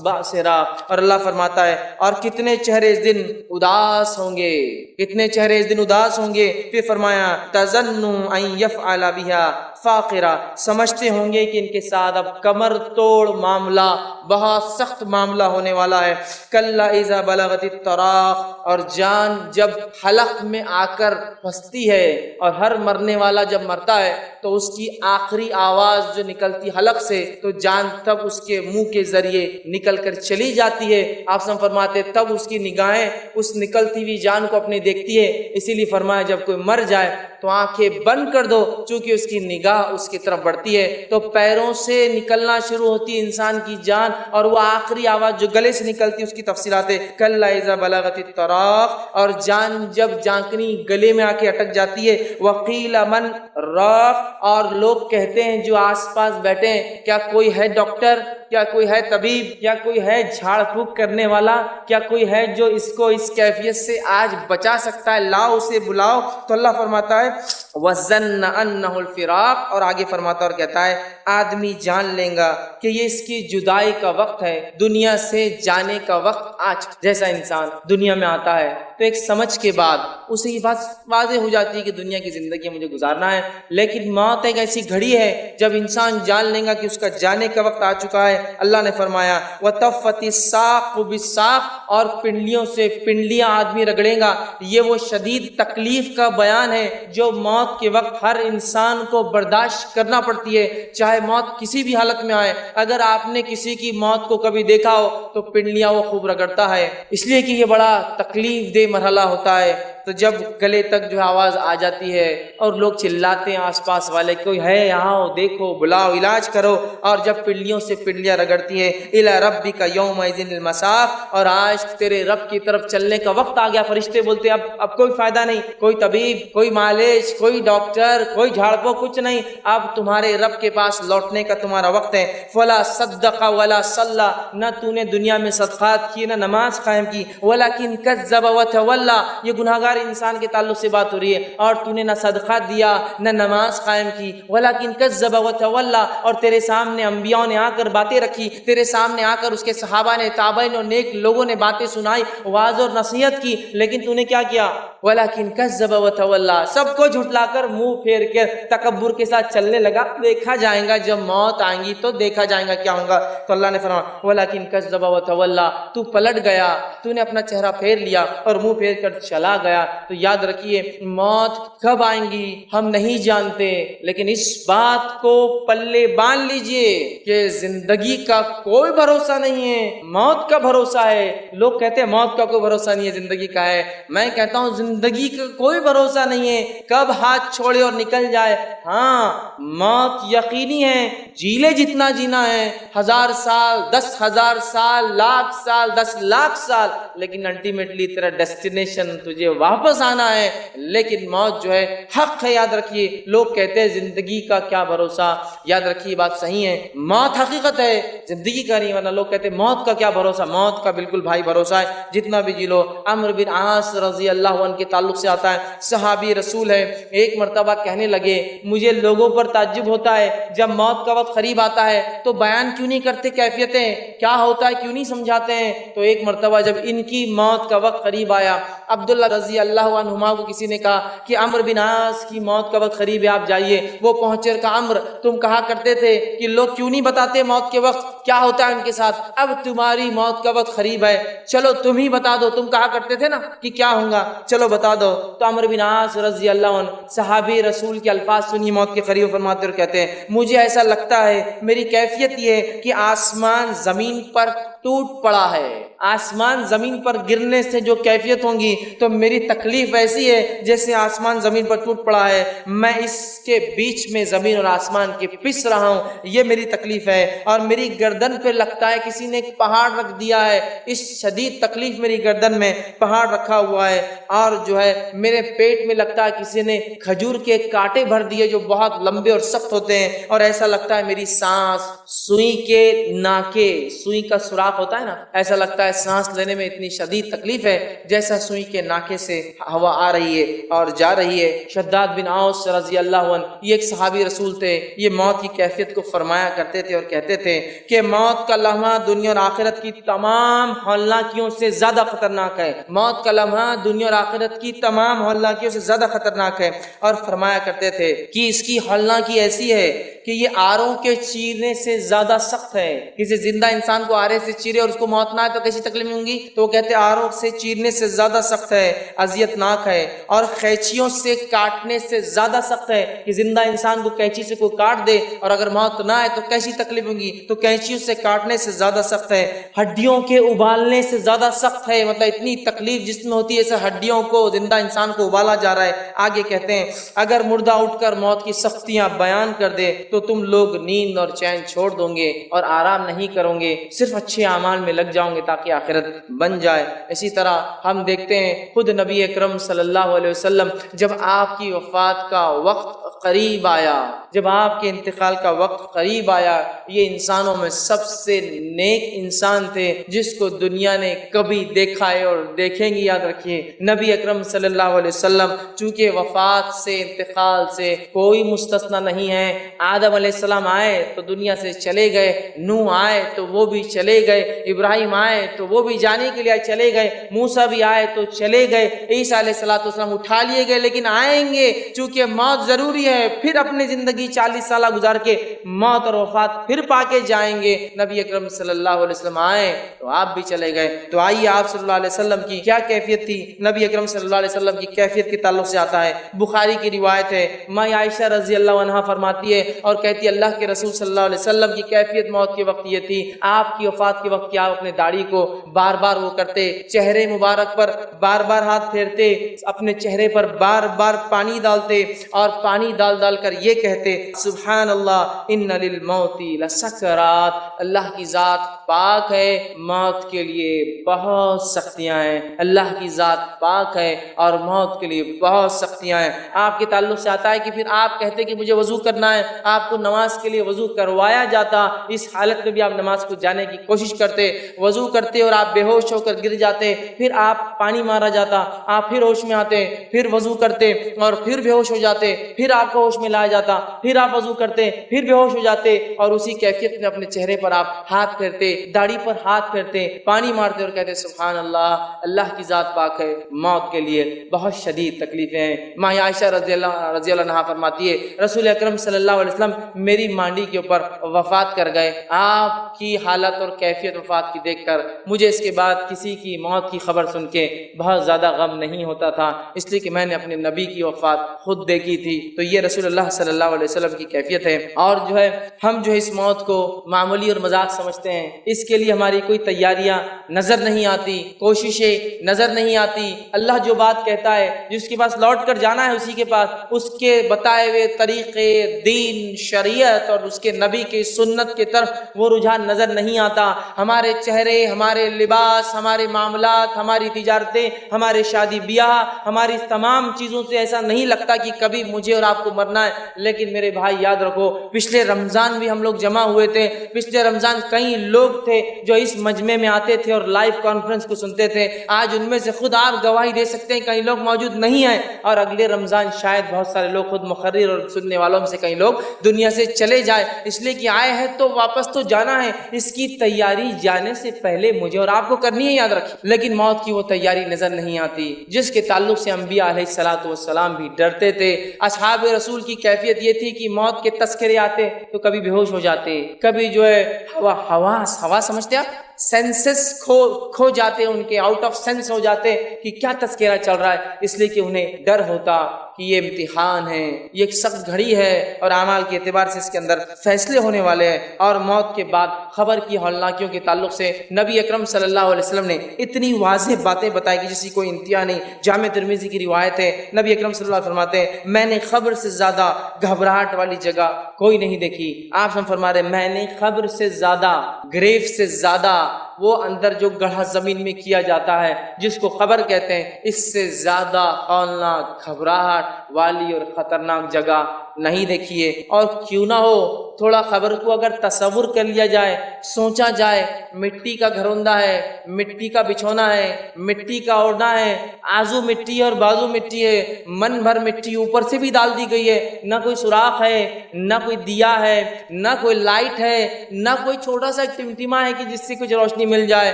بَاسِرَةٌ، اور اللہ فرماتا ہے اور کتنے چہرے اس دن اداس ہوں گے، کتنے چہرے اس دن اداس ہوں گے۔ پھر فرمایا تَظَنُّ أَن يَفْعَلَ بِهَا فاقرہ، سمجھتے ہوں گے کہ ان کے ساتھ اب کمر توڑ معاملہ، بہت سخت معاملہ ہونے والا ہے۔ کلا اذا بلغت التراق، اور جان جب حلق میں آ کر پھنستی ہے، اور ہر مرنے والا جب مرتا ہے تو اس کی آخری آواز جو نکلتی حلق سے، تو جان تب اس کے منہ کے ذریعے نکل کر چلی جاتی ہے۔ آپ سب فرماتے تب اس کی نگاہیں اس نکلتی ہوئی جان کو اپنے دیکھتی ہے، اسی لیے فرمایا جب کوئی مر جائے تو آنکھیں بند کر دو، چونکہ اس کی نگاہ اس کی طرف بڑھتی ہے۔ تو پیروں سے نکلنا شروع ہوتی ہے انسان کی جان، اور وہ آخری آواز جو گلے سے نکلتی ہے اس کی تفصیلات ہے کلا اذا بلغت التراق، اور جان جب جانکنی گلے میں آ کے اٹک جاتی ہے۔ وقیل من راق، اور لوگ کہتے ہیں جو آس پاس بیٹھے ہیں، کیا کوئی ہے ڈاکٹر، کیا کوئی ہے طبیب، کیا کوئی ہے جھاڑ پھونک کرنے والا، کیا کوئی ہے جو اس کو اس کیفیت سے آج بچا سکتا ہے، لاؤ اسے بلاؤ۔ تو اللہ فرماتا ہے وَظَنَّ أَنَّهُ الْفِرَاقُ، اور آگے فرماتا اور کہتا ہے آدمی جان لیں گا کہ یہ اس کی جدائی کا وقت ہے، دنیا سے جانے کا وقت آج۔ جیسا انسان دنیا میں آتا ہے تو ایک سمجھ کے بعد اسے یہ بات واضح ہو جاتی ہے کہ دنیا کی زندگی مجھے گزارنا ہے، لیکن موت ایک ایسی گھڑی ہے جب انسان جان لے گا کہ اس کا جانے کا وقت آ چکا ہے۔ اللہ نے فرمایا وَتَفَّتِ السَّاقُ بِالسَّاقِ، اور پنڈلیوں سے پنڈلیاں آدمی رگڑے گا۔ یہ وہ شدید تکلیف کا بیان ہے جو موت کے وقت ہر انسان کو برداشت کرنا پڑتی ہے، چاہے موت کسی بھی حالت میں آئے۔ اگر آپ نے کسی کی موت کو کبھی دیکھا ہو تو پنڈلیاں وہ خوب رگڑتا ہے، اس لیے کہ یہ بڑا تکلیف دہ مرحلہ ہوتا ہے۔ تو جب گلے تک جو آواز آ جاتی ہے اور لوگ چلاتے ہیں آس پاس والے، کوئی ہے یہاں ہو، دیکھو بلاؤ علاج کرو، اور جب پنڈلیوں سے پنڈلیاں رگڑتی ہے اِلَىٰ رَبِّكَ يَوْمَئِذٍ الْمَسَاقُ، اور آج تیرے رب کی طرف چلنے کا وقت آ گیا۔ فرشتے بولتے اب کوئی فائدہ نہیں، کوئی طبیب، کوئی معالج، کوئی ڈاکٹر، کوئی جھاڑ پھونک، کچھ نہیں، اب تمہارے رب کے پاس لوٹنے کا تمہارا وقت ہے۔ فَلَا صَدَّقَ وَلَا صَلَّىٰ، نہ تو نے دنیا میں صدقات کیے نہ نماز قائم کی، وَلَٰكِن كَذَّبَ وَتَوَلَّىٰ، یہ گناہگار انسان کے تعلق سے بات ہو رہی ہے، اور تو نے نہ صدقہ دیا نہ نماز قائم کی، وَلَٰكِن كَذَّبَ وَتَوَلَّىٰ، اور تیرے سامنے انبیاء نے آ کر باتیں رکھی، تیرے سامنے آ کر اس کے صحابہ نے، تابعین اور نیک لوگوں نے باتیں سنائی، واعظ اور نصیحت کی، لیکن تو نے کیا کیا؟ وَلَٰكِن كَذَّبَ وَتَوَلَّىٰ، سب کو جھٹلا کر منہ پھیر کر تکبر کے ساتھ چلنے لگا۔ دیکھا جائے گا جب موت آئیں گی تو دیکھا جائے گا کیا ہوگا۔ تو اللہ نے فرمایا وَلَٰكِن كَذَّبَ وَتَوَلَّىٰ، تو پلٹ گیا، تو نے اپنا چہرہ پھیر لیا اور منہ پھیر کر چلا گیا۔ تو یاد رکھیے موت کب آئیں گی ہم نہیں جانتے، لیکن اس بات کو پلے باندھ لیجئے کہ زندگی کا کوئی بھروسہ نہیں ہے، موت کا بھروسہ ہے۔ لوگ کہتے ہیں موت کا کوئی بھروسہ نہیں ہے، زندگی کا ہے۔ میں کہتا ہوں زندگی کا کوئی بھروسہ نہیں ہے، کب ہاتھ چھوڑے اور نکل جائے۔ ہاں موت یقینی ہے، جیلے جتنا جینا ہے، 1000 سال، 10,000 سال، لاکھ سال، 10 لاکھ سال، لیکن الٹیمیٹلی تیرا ڈیسٹینیشن تجھے واپس آنا ہے۔ لیکن موت جو ہے حق ہے، یاد رکھیے۔ لوگ کہتے ہیں زندگی کا کیا بھروسہ، یاد رکھیے بات صحیح ہے، موت حقیقت ہے، زندگی کا نہیں، ورنہ لوگ کہتے ہیں موت کا کیا بھروسہ۔ موت کا بالکل بھائی بھروسہ ہے، جتنا بھی جی لو۔ عمرو بن عاص رضی اللہ عنہ کے تعلق سے آتا ہے، صحابی رسول ہے، ایک مرتبہ کہنے لگے مجھے لوگوں پر تعجب ہوتا ہے جب موت کا وقت قریب آتا ہے تو بیان کیوں نہیں کرتے کیفیتیں، کیا ہوتا ہے کیوں نہیں سمجھاتے ہیں۔ تو ایک مرتبہ جب ان کی موت کا وقت قریب آیا، عبداللہ رضی اللہ عنہما کو کسی نے کہا کہ عمرو بن عاص کی موت کا وقت قریب ہے، آپ جائیے۔ وہ پہنچے اور کہا عمرو تم کہا کرتے تھے کہ لوگ کیوں نہیں بتاتے موت کے وقت، کیا ہوتا ہے ان کے ساتھ؟ اب تمہاری موت کا وقت قریب ہے، چلو تم ہی بتا دو، تم کہا کرتے تھے نا کہ کیا ہوگا، چلو بتا دو۔ تو عمرو بن عاص رضی اللہ عنہ صحابی رسول کے الفاظ سنی موت کے قریب، فرماتے اور کہتے ہیں مجھے ایسا لگتا ہے، میری کیفیت یہ ہے کہ آسمان زمین پر ٹوٹ پڑا ہے، آسمان زمین پر گرنے سے جو کیفیت ہوں گی تو میری تکلیف ایسی ہے جیسے آسمان زمین پر ٹوٹ پڑا ہے، میں اس کے بیچ میں زمین اور آسمان کے پس رہا ہوں، یہ میری تکلیف ہے، اور میری گردن پہ لگتا ہے کسی نے ایک پہاڑ رکھ دیا ہے، اس شدید تکلیف میری گردن میں پہاڑ رکھا ہوا ہے، اور جو ہے میرے پیٹ میں لگتا ہے کسی نے کھجور کے کانٹے بھر دیے جو بہت لمبے اور سخت ہوتے ہیں، اور ایسا لگتا ہے میری سانس سوئی کے ناکے، سوئی کا سوراخ ہوتا ہے نا، ایسا لگتا ہے سانس لینے میں اتنی شدید تکلیف ہے جیسا سوئی کے ناکے سے ہوا آ رہی ہے اور جا رہی ہے۔ شداد بن اوس رضی اللہ عنہ یہ ایک صحابی رسول تھے، یہ موت کی کیفیت کو فرمایا کرتے تھے اور کہتے تھے کہ موت کا لمحہ دنیا اور آخرت کی تمام ہولناکیوں سے زیادہ خطرناک ہے، موت کا لمحہ دنیا اور آخرت کی تمام ہولناکیوں سے زیادہ خطرناک ہے، اور فرمایا کرتے تھے کہ اس کی ہولناکی ایسی ہے کہ یہ آروں کے چیرنے سے زیادہ سخت ہے۔ کسی زندہ انسان کو آرے سے چیرے اور اس کو موت نہ آئے تو کیسی تکلیف ہوں گی؟ تو وہ کہتے آروں سے چیرنے سے زیادہ سخت ہے، اذیت ناک ہے، اور قینچیوں سے کاٹنے سے زیادہ سخت ہے کہ زندہ انسان کو قینچی سے کوئی کاٹ دے اور اگر موت نہ آئے تو کیسی تکلیف ہوں گی؟ تو قینچیوں سے کاٹنے سے زیادہ سخت ہے، ہڈیوں کے ابالنے سے زیادہ سخت ہے، مطلب اتنی تکلیف جس میں ہوتی ہے ایسے ہڈیوں کو زندہ انسان کو ابالا جا رہا ہے۔ آگے کہتے ہیں اگر مردہ اٹھ کر موت کی سختیاں بیان کر دے تو تم لوگ نیند اور چین چھوڑ دو گے اور آرام نہیں کرو گے، صرف اچھے اعمال میں لگ جاؤں گے تاکہ آخرت بن جائے۔ اسی طرح ہم دیکھتے ہیں خود نبی اکرم صلی اللہ علیہ وسلم جب آپ کی وفات کا وقت قریب آیا، جب آپ کے انتقال کا وقت قریب آیا، یہ انسانوں میں سب سے نیک انسان تھے جس کو دنیا نے کبھی دیکھا ہے اور دیکھیں گی، یاد رکھیے۔ نبی اکرم صلی اللہ علیہ وسلم چونکہ وفات سے، انتقال سے کوئی مستثنا نہیں ہے، آدم علیہ السلام آئے تو دنیا سے چلے گئے، نوح آئے تو وہ بھی چلے گئے، ابراہیم آئے تو وہ بھی جانے کے لیے چلے گئے، موسیٰ بھی آئے تو چلے گئے، عیسیٰ علیہ السلام اٹھا لیے گئے، لیکن آئیں گے، چونکہ موت ضروری ہے، پھر اپنی زندگی 40 سالہ گزار کے موت اور وفات پھر پا کے جائیں گے۔ نبی اکرم صلی اللہ علیہ وسلم آئے تو آپ بھی چلے گئے۔ تو آئیے آپ صلی اللہ علیہ وسلم کی کیا کیفیت تھی، نبی اکرم صلی اللہ علیہ وسلم کی کیفیت کے تعلق سے آتا ہے۔ بخاری کی روایت ہے، ماں عائشہ رضی اللہ عنہا فرماتی ہے اور کہتی ہے اللہ کے رسول صلی اللہ علیہ وسلم کی کیفیت موت کے وقت یہ تھی، آپ کی وفات کے وقت کیا اپنے داڑھی کو بار بار وہ کرتے، چہرے مبارک پر بار بار ہاتھ پھیرتے، اپنے چہرے پر بار بار پانی ڈالتے اور پانی ڈال ڈال کر یہ کہتے سبحان اللہ ان للموت لسکرات، اللہ کی ذات پاک ہے، موت کے لیے بہت سختیاں ہیں، اللہ کی ذات پاک ہے اور موت کے لیے بہت سختیاں ہیں۔ آپ کے تعلق سے آتا ہے کہ پھر آپ کہتے کہ مجھے وضو کرنا ہے، آپ کو نماز کے لیے وضو کروایا جاتا، اس حالت میں بھی آپ نماز کو جانے کی کوشش کرتے، وضو کرتے اور آپ بے ہوش ہو کر گر جاتے، پھر آپ پانی مارا جاتا، آپ پھر ہوش میں آتے، پھر وضو کرتے اور پھر بے ہوش ہو جاتے، پھر آپ کو ہوش میں لایا جاتا، پھر آپ وضو کرتے، پھر بے ہوش ہو جاتے، اور اسی کیفیت میں اپنے چہرے پر آپ ہاتھ پھیرتے، داڑھی پر ہاتھ پھیرتے، پانی مارتے اور کہتے سبحان اللہ، اللہ کی ذات پاک ہے، موت کے لیے بہت شدید تکلیفیں ہیں۔ ماں عائشہ رضی اللہ عنہا فرماتی ہے رسول اکرم صلی اللہ علیہ وسلم میری مانڈی کے اوپر وفات کر گئے، آپ کی حالت اور کیفیت وفات کی دیکھ کر مجھے اس کے بعد کسی کی موت کی خبر سن کے بہت زیادہ غم نہیں ہوتا تھا، اس لیے کہ میں نے اپنے نبی کی وفات خود دیکھی تھی۔ تو یہ رسول اللہ صلی اللہ علیہ وسلم کی کیفیت ہے، اور جو ہے ہم جو اس موت کو معمولی اور مذاق سمجھتے ہیں، اس کے لیے ہماری کوئی تیاریاں نظر نہیں آتی، کوششیں نظر نہیں آتی۔ اللہ جو بات کہتا ہے، جس کے پاس لوٹ کر جانا ہے اسی کے پاس، اس کے بتائے ہوئے طریقے، دین، شریعت اور اس کے نبی کی سنت کی طرف وہ رجحان نظر نہیں آتا۔ ہمارے چہرے، ہمارے لباس، ہمارے معاملات، ہماری تجارتیں، ہمارے شادی بیاہ، ہماری تمام چیزوں سے ایسا نہیں لگتا کہ کبھی مجھے اور آپ کو مرنا ہے۔ لیکن میرے بھائی یاد رکھو، پچھلے رمضان بھی ہم لوگ جمع ہوئے تھے، پچھلے رمضان کئی لوگ تھے جو اس مجمع میں آتے تھے اور لائیو کانفرنس کو سنتے تھے، آج ان میں سے خود آپ گواہی دے سکتے ہیں کئی لوگ موجود نہیں ہیں، اور اگلے رمضان شاید بہت سارے لوگ خود مقرر اور سننے والوں میں سے کئی لوگ دنیا سے چلے جائے، اس لیے کہ آئے ہیں تو واپس تو جانا ہے، اس کی تیاری جانے سے پہلے مجھے اور آپ کو کرنی ہے، یاد رکھیں۔ لیکن موت کی وہ تیاری نظر نہیں آتی جس کے تعلق سے انبیاء علیہ الصلوۃ والسلام بھی ڈرتے تھے۔ اصحاب رسول کی کیفیت یہ تھی تھی کہ موت کے تذکرے آتے تو کبھی بے ہوش ہو جاتے، کبھی جو ہے ہوا سمجھتے آپ، سینسز کھو جاتے، ان کے آؤٹ آف سینس ہو جاتے کہ کیا تذکرہ چل رہا ہے، اس لیے کہ انہیں ڈر ہوتا کہ یہ امتحان ہے، یہ ایک سخت گھڑی ہے اور اعمال کے اعتبار سے اس کے اندر فیصلے ہونے والے ہیں۔ اور موت کے بعد خبر کی ہولناکیوں کے تعلق سے نبی اکرم صلی اللہ علیہ وسلم نے اتنی واضح باتیں بتائی کہ جس کی کوئی انتہا نہیں۔ جامع ترمذی کی روایت ہے، نبی اکرم صلی اللہ علیہ وسلم فرماتے ہیں میں نے خبر سے زیادہ گھبراہٹ والی جگہ کوئی نہیں دیکھی۔ آپ فرما رہے میں نے خبر سے زیادہ، گریو سے زیادہ، وہ اندر جو گڑھا زمین میں کیا جاتا ہے جس کو قبر کہتے ہیں، اس سے زیادہ ہولناک، گھبراہٹ والی اور خطرناک جگہ نہیں دیکھیے۔ اور کیوں نہ ہو تھوڑا خبر کو اگر تصور کر لیا جائے، سوچا جائے، مٹی کا گھروندہ ہے، مٹی کا بچھونا ہے، مٹی کا اوڑھنا ہے، آزو مٹی اور بازو مٹی ہے، من بھر مٹی اوپر سے بھی ڈال دی گئی ہے، نہ کوئی سوراخ ہے، نہ کوئی دیا ہے، نہ کوئی لائٹ ہے، نہ کوئی چھوٹا سا ٹمٹما ہے کہ جس سے کچھ روشنی مل جائے،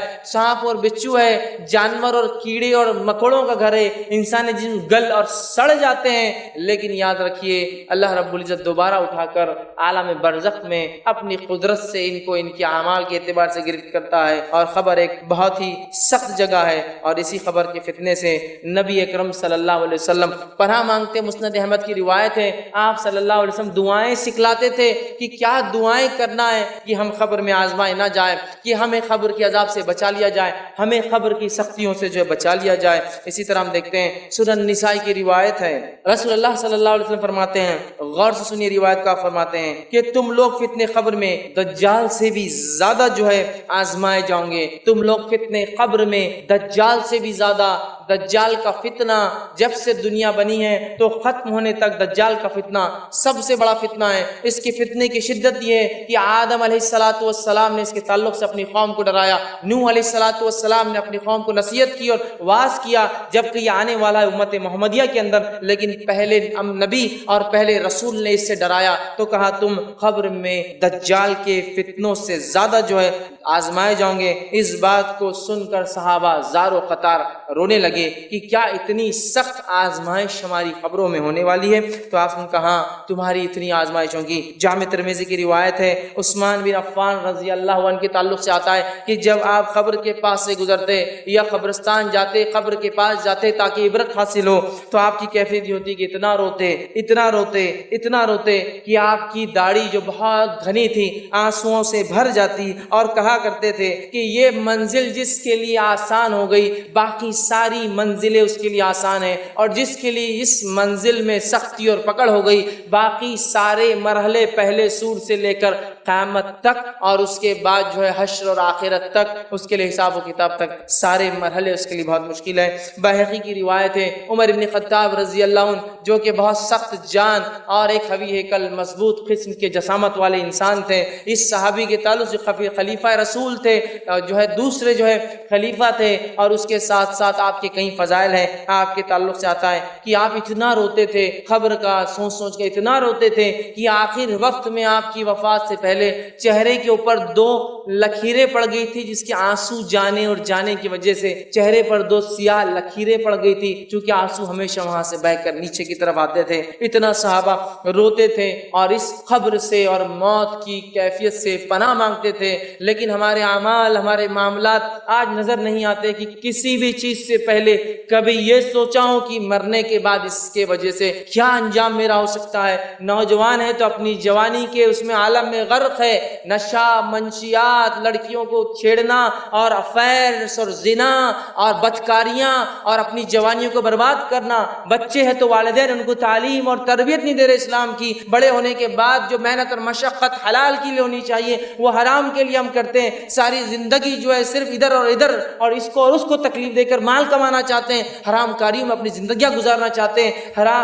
سانپ اور بچھو ہے، جانور اور کیڑے اور مکوڑوں کا گھر ہے، انسانی جن گل اور سڑ جاتے ہیں، لیکن یاد رکھیے اللہ رب العزت دوبارہ اٹھا کر عالم برزخ میں اپنی قدرت سے ان کو ان کے اعمال کے اعتبار سے گرفت کرتا ہے۔ اور خبر ایک بہت ہی سخت جگہ ہے، اور اسی خبر کے فتنے سے نبی اکرم صلی اللہ علیہ وسلم پناہ مانگتے۔ مسند احمد کی روایت ہے، آپ صلی اللہ علیہ وسلم دعائیں سکھلاتے تھے کہ کیا دعائیں کرنا ہے کہ ہم خبر میں آزمائے نہ جائے، کہ ہمیں خبر کے عذاب سے بچا لیا جائے، ہمیں خبر کی سختیوں سے جو ہے بچا لیا جائے۔ اسی طرح ہم دیکھتے ہیں سنن نسائی کی روایت ہے، رسول اللہ صلی اللہ علیہ وسلم فرماتے ہیں، غور سے سنیے روایت کا، فرماتے ہیں کہ تم لوگ فتنے قبر میں دجال سے بھی زیادہ جو ہے آزمائے جاؤں گے، تم لوگ فتنے قبر میں دجال سے بھی زیادہ۔ دجال کا فتنہ جب سے دنیا بنی ہے تو ختم ہونے تک دجال کا فتنہ سب سے بڑا فتنہ ہے۔ اس کے فتنے کی شدت یہ ہے کہ آدم علیہ السلام نے اس کے تعلق سے اپنی قوم کو ڈرایا، نوح علیہ السلام نے اپنی قوم کو نصیحت کی اور واعظ کیا، جبکہ یہ آنے والا ہے امت محمدیہ کے اندر، لیکن پہلے نبی اور پہلے رسول نے اس سے ڈرایا تو کہا تم قبر میں دجال کے فتنوں سے زیادہ جو ہے آزمائے جاؤں گے۔ اس بات کو سن کر صحابہ زار و قطار رونے لگے کہ کیا اتنی سخت آزمائش ہماری خبروں میں ہونے والی ہے؟ تو آپ نے کہا تمہاری اتنی آزمائش ہوگی۔ جامع ترمذی کی روایت ہے، عثمان بن عفان رضی اللہ عنہ کے تعلق سے آتا ہے کہ جب آپ قبر کے پاس سے گزرتے یا قبرستان جاتے، قبر کے پاس جاتے تاکہ عبرت حاصل ہو، تو آپ کی کیفیت یہ ہوتی کہ اتنا روتے اتنا روتے اتنا روتے کہ آپ کی داڑھی جو بہت گھنی تھی آنسوؤں سے بھر جاتی، اور کہا کرتے تھے کہ یہ منزل جس کے لیے آسان ہو گئی باقی ساری منزلیں اس کے لیے آسان ہیں، اور جس کے لیے اس منزل میں سختی اور پکڑ ہو گئی باقی سارے مرحلے پہلے سور سے لے کر قیامت تک اور اس کے بعد جو ہے حشر اور آخرت تک، اس کے لیے حساب و کتاب تک سارے مرحلے اس کے لیے بہت مشکل ہے۔ بہقی کی روایت ہے، عمر ابن خطاب رضی اللہ عنہ جو کہ بہت سخت جان اور ایک قوی ہیکل مضبوط قسم کے جسامت والے انسان تھے، اس صحابی کے تعلق سے خلیفہ رسول تھے، جو ہے دوسرے جو ہے خلیفہ تھے، اور اس کے ساتھ ساتھ آپ کے کئی فضائل ہیں۔ آپ کے تعلق سے آتا ہے کہ آپ اتنا روتے تھے، خبر کا سوچ سوچ کے اتنا روتے تھے کہ آخر وقت میں آپ کی وفات سے پہلے چہرے کے اوپر 2 لکیریں پڑ گئی تھی، جس کے آنسو جانے اور جانے کی وجہ سے چہرے پر 2 سیاہ لکیریں پڑ گئی تھی، چونکہ آنسو ہمیشہ وہاں سے بہہ کر نیچے کی طرف آتے تھے۔ اتنا صحابہ روتے تھے اور اس خبر سے اور موت کی کیفیت سے پناہ مانگتے تھے، لیکن ہمارے اعمال، ہمارے معاملات آج نظر نہیں آتے کہ کسی بھی چیز سے پہلے کبھی یہ سوچا ہوں کہ مرنے کے بعد اس کے وجہ سے کیا انجام میرا ہو سکتا ہے۔ نوجوان ہے تو اپنی جوانی کے اس میں عالم میں غرق ہے، نشہ، منشیات، لڑکیوں کو چھیڑنا اور افیئرز اور زنا اور بدکاریاں اور اپنی جوانیوں کو برباد کرنا۔ بچے ہیں تو والدین ان کو تعلیم اور تربیت نہیں دے رہے اسلام کی، بڑے ہونے کے بعد جو محنت اور مشقت حلال کے لیے ہونی چاہیے وہ حرام کے لیے ہم کرتے ہیں۔ ساری زندگی جو ہے صرف ادھر اور ادھر اور اس کو اور اس کو تکلیف دے کر مال کمانا چاہتے ہیں، حرام کاریوں میں اپنی زندگیاں گزارنا چاہتے ہیں،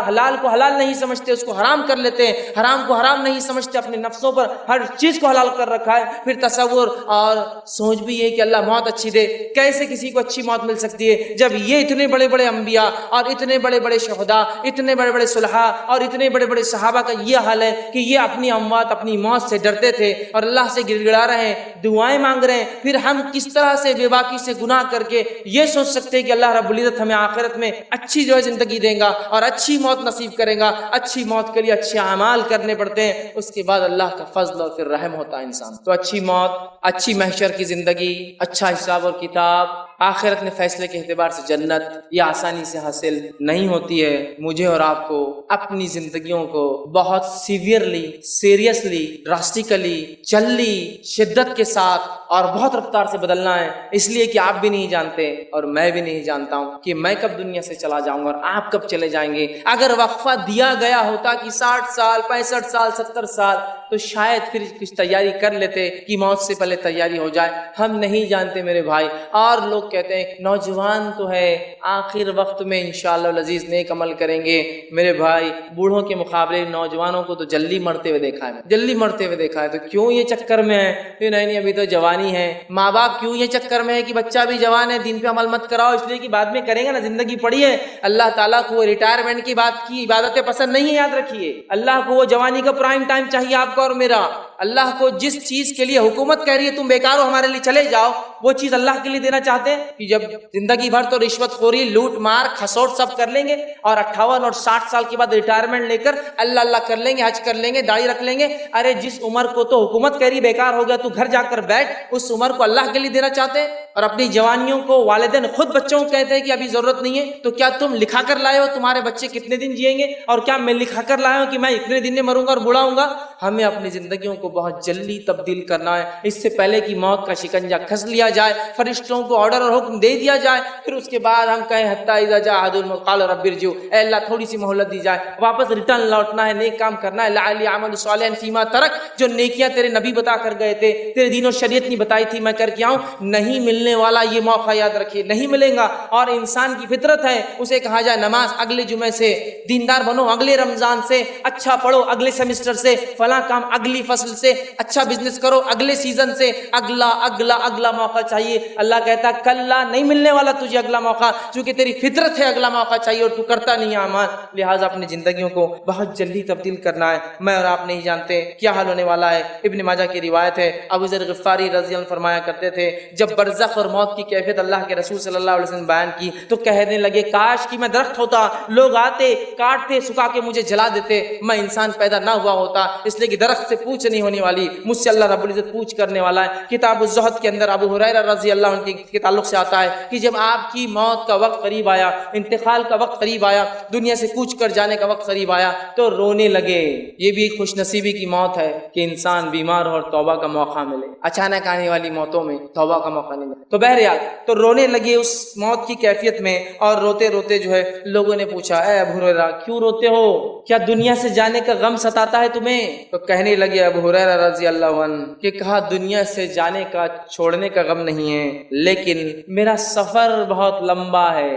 حلال کو حلال نہیں سمجھتے، اس کو حرام کر لیتے ہیں، حرام کو حرام نہیں سمجھتے، اپنے نفسوں پر ہر چیز کو حلال کر رکھا ہے۔ پھر تصور اور سوچ بھی یہ کہ اللہ موت اچھی دے، کیسے کسی کو اچھی موت مل سکتی ہے جب یہ اتنے بڑے بڑے انبیاء اور اتنے بڑے بڑے شہداء، اتنے بڑے بڑے صلحاء اور اتنے بڑے بڑے صحابہ کا یہ حال ہے کہ یہ اپنی اموات، اپنی موت سے ڈرتے تھے اور اللہ سے گڑ گڑا رہے ہیں، دعائیں مانگ رہے ہیں۔ پھر ہم کس طرح سے بے باکی سے گناہ کر کے یہ سوچ سکتے سکتے کہ اللہ رب العزت ہمیں آخرت میں اچھی جو ہے زندگی دے گا اور اچھی موت نصیب کرے گا. اچھی موت کے لیے اچھے اعمال کرنے پڑتے ہیں, اس کے بعد اللہ کا فضل اور پھر رحم ہوتا ہے انسان. تو اچھی موت, اچھی محشر کی زندگی, اچھا حساب اور کتاب, آخرت میں فیصلے کے اعتبار سے جنت, یہ آسانی سے حاصل نہیں ہوتی ہے. مجھے اور آپ کو اپنی زندگیوں کو بہت سیویئرلی, سیریسلی, ڈراسٹیکلی, جلدی, شدت کے ساتھ اور بہت رفتار سے بدلنا ہے. اس لیے کہ آپ بھی نہیں جانتے اور میں بھی نہیں جانتا ہوں کہ میں کب دنیا سے چلا جاؤں گا اور آپ کب چلے جائیں گے. اگر وقفہ دیا گیا ہوتا کہ 60 سال, 65 سال, 70 سال, تو شاید پھر کچھ تیاری کر لیتے کہ موت سے پہلے تیاری ہو جائے. ہم نہیں جانتے میرے بھائی. اور لوگ کہتے ہیں نوجوان تو ہے, آخر وقت میں انشاءاللہ العزیز نیک عمل کریں گے. میرے بھائی, بوڑھوں کے مقابلے نوجوانوں کو تو جلدی مرتے ہوئے دیکھا ہے, جلدی مرتے ہوئے دیکھا ہے. تو کیوں یہ چکر میں ہے کہ نہیں ابھی تو جوانی ہے؟ ماں باپ کیوں یہ چکر میں ہے کہ بچہ بھی جوان ہے, دین پہ عمل مت کراؤ, اس لیے کہ بعد میں کریں گے نا, زندگی پڑی ہے. اللہ تعالیٰ کو ریٹائرمنٹ کی بات کی عبادتیں پسند نہیں ہے, یاد رکھیے. اللہ کو وہ جوانی کا پرائم ٹائم چاہیے آپ کا اور میرا. اللہ کو جس چیز کے لیے حکومت کہہ رہی ہے تم بیکار ہو, ہمارے لیے چلے جاؤ, وہ چیز اللہ کے لیے دینا چاہتے ہیں کہ جب زندگی بھر تو رشوت خوری, لوٹ مار, کھسوٹ سب کر لیں گے اور 58 اور 60 سال کے بعد ریٹائرمنٹ لے کر اللہ کر لیں گے, حج کر لیں گے, داڑھی رکھ لیں گے. ارے جس عمر کو تو حکومت کہہ رہی بیکار ہو گیا, تو گھر جا کر بیٹھ. اس عمر کو اللہ کے لیے دینا چاہتے ہیں. اور اپنی جوانیوں کو والدین خود بچوں کو کہتے ہیں کہ ابھی ضرورت نہیں ہے. تو کیا تم لکھا کر لائے ہو تمہارے بچے کتنے دن جئیں گے, اور کیا میں لکھا کر لایا ہوں کہ میں اتنے دن میں مروں گا اور بوڑھا ہوں گا؟ ہمیں اپنی زندگیوں کو بہت جلدی تبدیل کرنا ہے, اس سے پہلے کہ موت کا شکنجہ کھس لیا جائے, فرشتوں کو آرڈر اور حکم دے دیا جائے, پھر اس کے بعد ہم کہیں حتی اذا جاء احد الموت قال رب ارجعون, اے اللہ تھوڑی سی مہلت دی جائے, واپس ریٹرن لوٹنا ہے, نیک کام کرنا ہے. لعلی اعمل صالحا فیما ترک, جو نیکیاں تیرے نبی بتا کر گئے تھے, تیرے دین و شریعت نہیں بتائی تھی, میں کر کے آؤں. نہیں ملنے والا یہ موقع, یاد رکھیے, نہیں ملے گا. اور انسان کی فطرت ہے, اسے کہا جائے نماز اگلے جمعے سے, دیندار بنو اگلے رمضان سے, اچھا پڑھو اگلے سیمسٹر سے, فلاں کام اگلی فصل سے, اچھا بزنس کرو اگلے سیزن سے. اگلا موقع چاہیے. اللہ کہتا کلا, نہیں ملنے والا تجھے اگلا موقع, چونکہ تیری فطرت ہے اگلا موقع چاہیے اور تو کرتا نہیں ہے اعمال. لہٰذا اپنی زندگیوں کو بہت جلدی تبدیل کرنا ہے. میں اور آپ نہیں جانتے کیا حال ہونے والا ہے. ابن ماجہ کی روایت ہے, ابو ذر غفاری رضی اللہ عنہ فرمایا کرتے تھے, جب برزخ اور موت کی کیفیت اللہ کے رسول صلی اللہ علیہ وسلم بیان کی تو کہنے لگے کاش کہ میں درخت ہوتا, لوگ آتے کاٹتے سکھا کے مجھے جلا دیتے, میں انسان پیدا نہ ہوا ہوتا. اس لیے کہ درخت سے پوچھ نہیں ہونے والی, مجھ سے اللہ رب العزت پوچھ کرنے والا ہے. کتاب الزہد کے اندر ابو ہریرہ رضی اللہ عنہ کے تعلق سے آتا ہے کہ جب آپ کی موت کا وقت قریب آیا, انتقال کا وقت قریب آیا, دنیا سے کوچ کر جانے کا وقت قریب آیا, تو رونے لگے. یہ بھی ایک خوش نصیبی کی موت ہے کہ انسان بیمار ہو اور توبہ کا موقع ملے. اچانک آنے والی موتوں میں توبہ کا موقع نہیں ملے. تو بہرحال تو رونے لگے اس موت کی کیفیت میں, اور روتے روتے جو ہے لوگوں نے پوچھا, اے ابو ہریرہ کیوں روتے ہو, کیا دنیا سے جانے کا غم ستاتا ہے تمہیں؟ تو کہنے لگے ابو ہریرہ رضی اللہ عنہ کہ کہا دنیا سے جانے کا, چھوڑنے کا غم نہیں ہے, لیکن میرا سفر بہت لمبا ہے,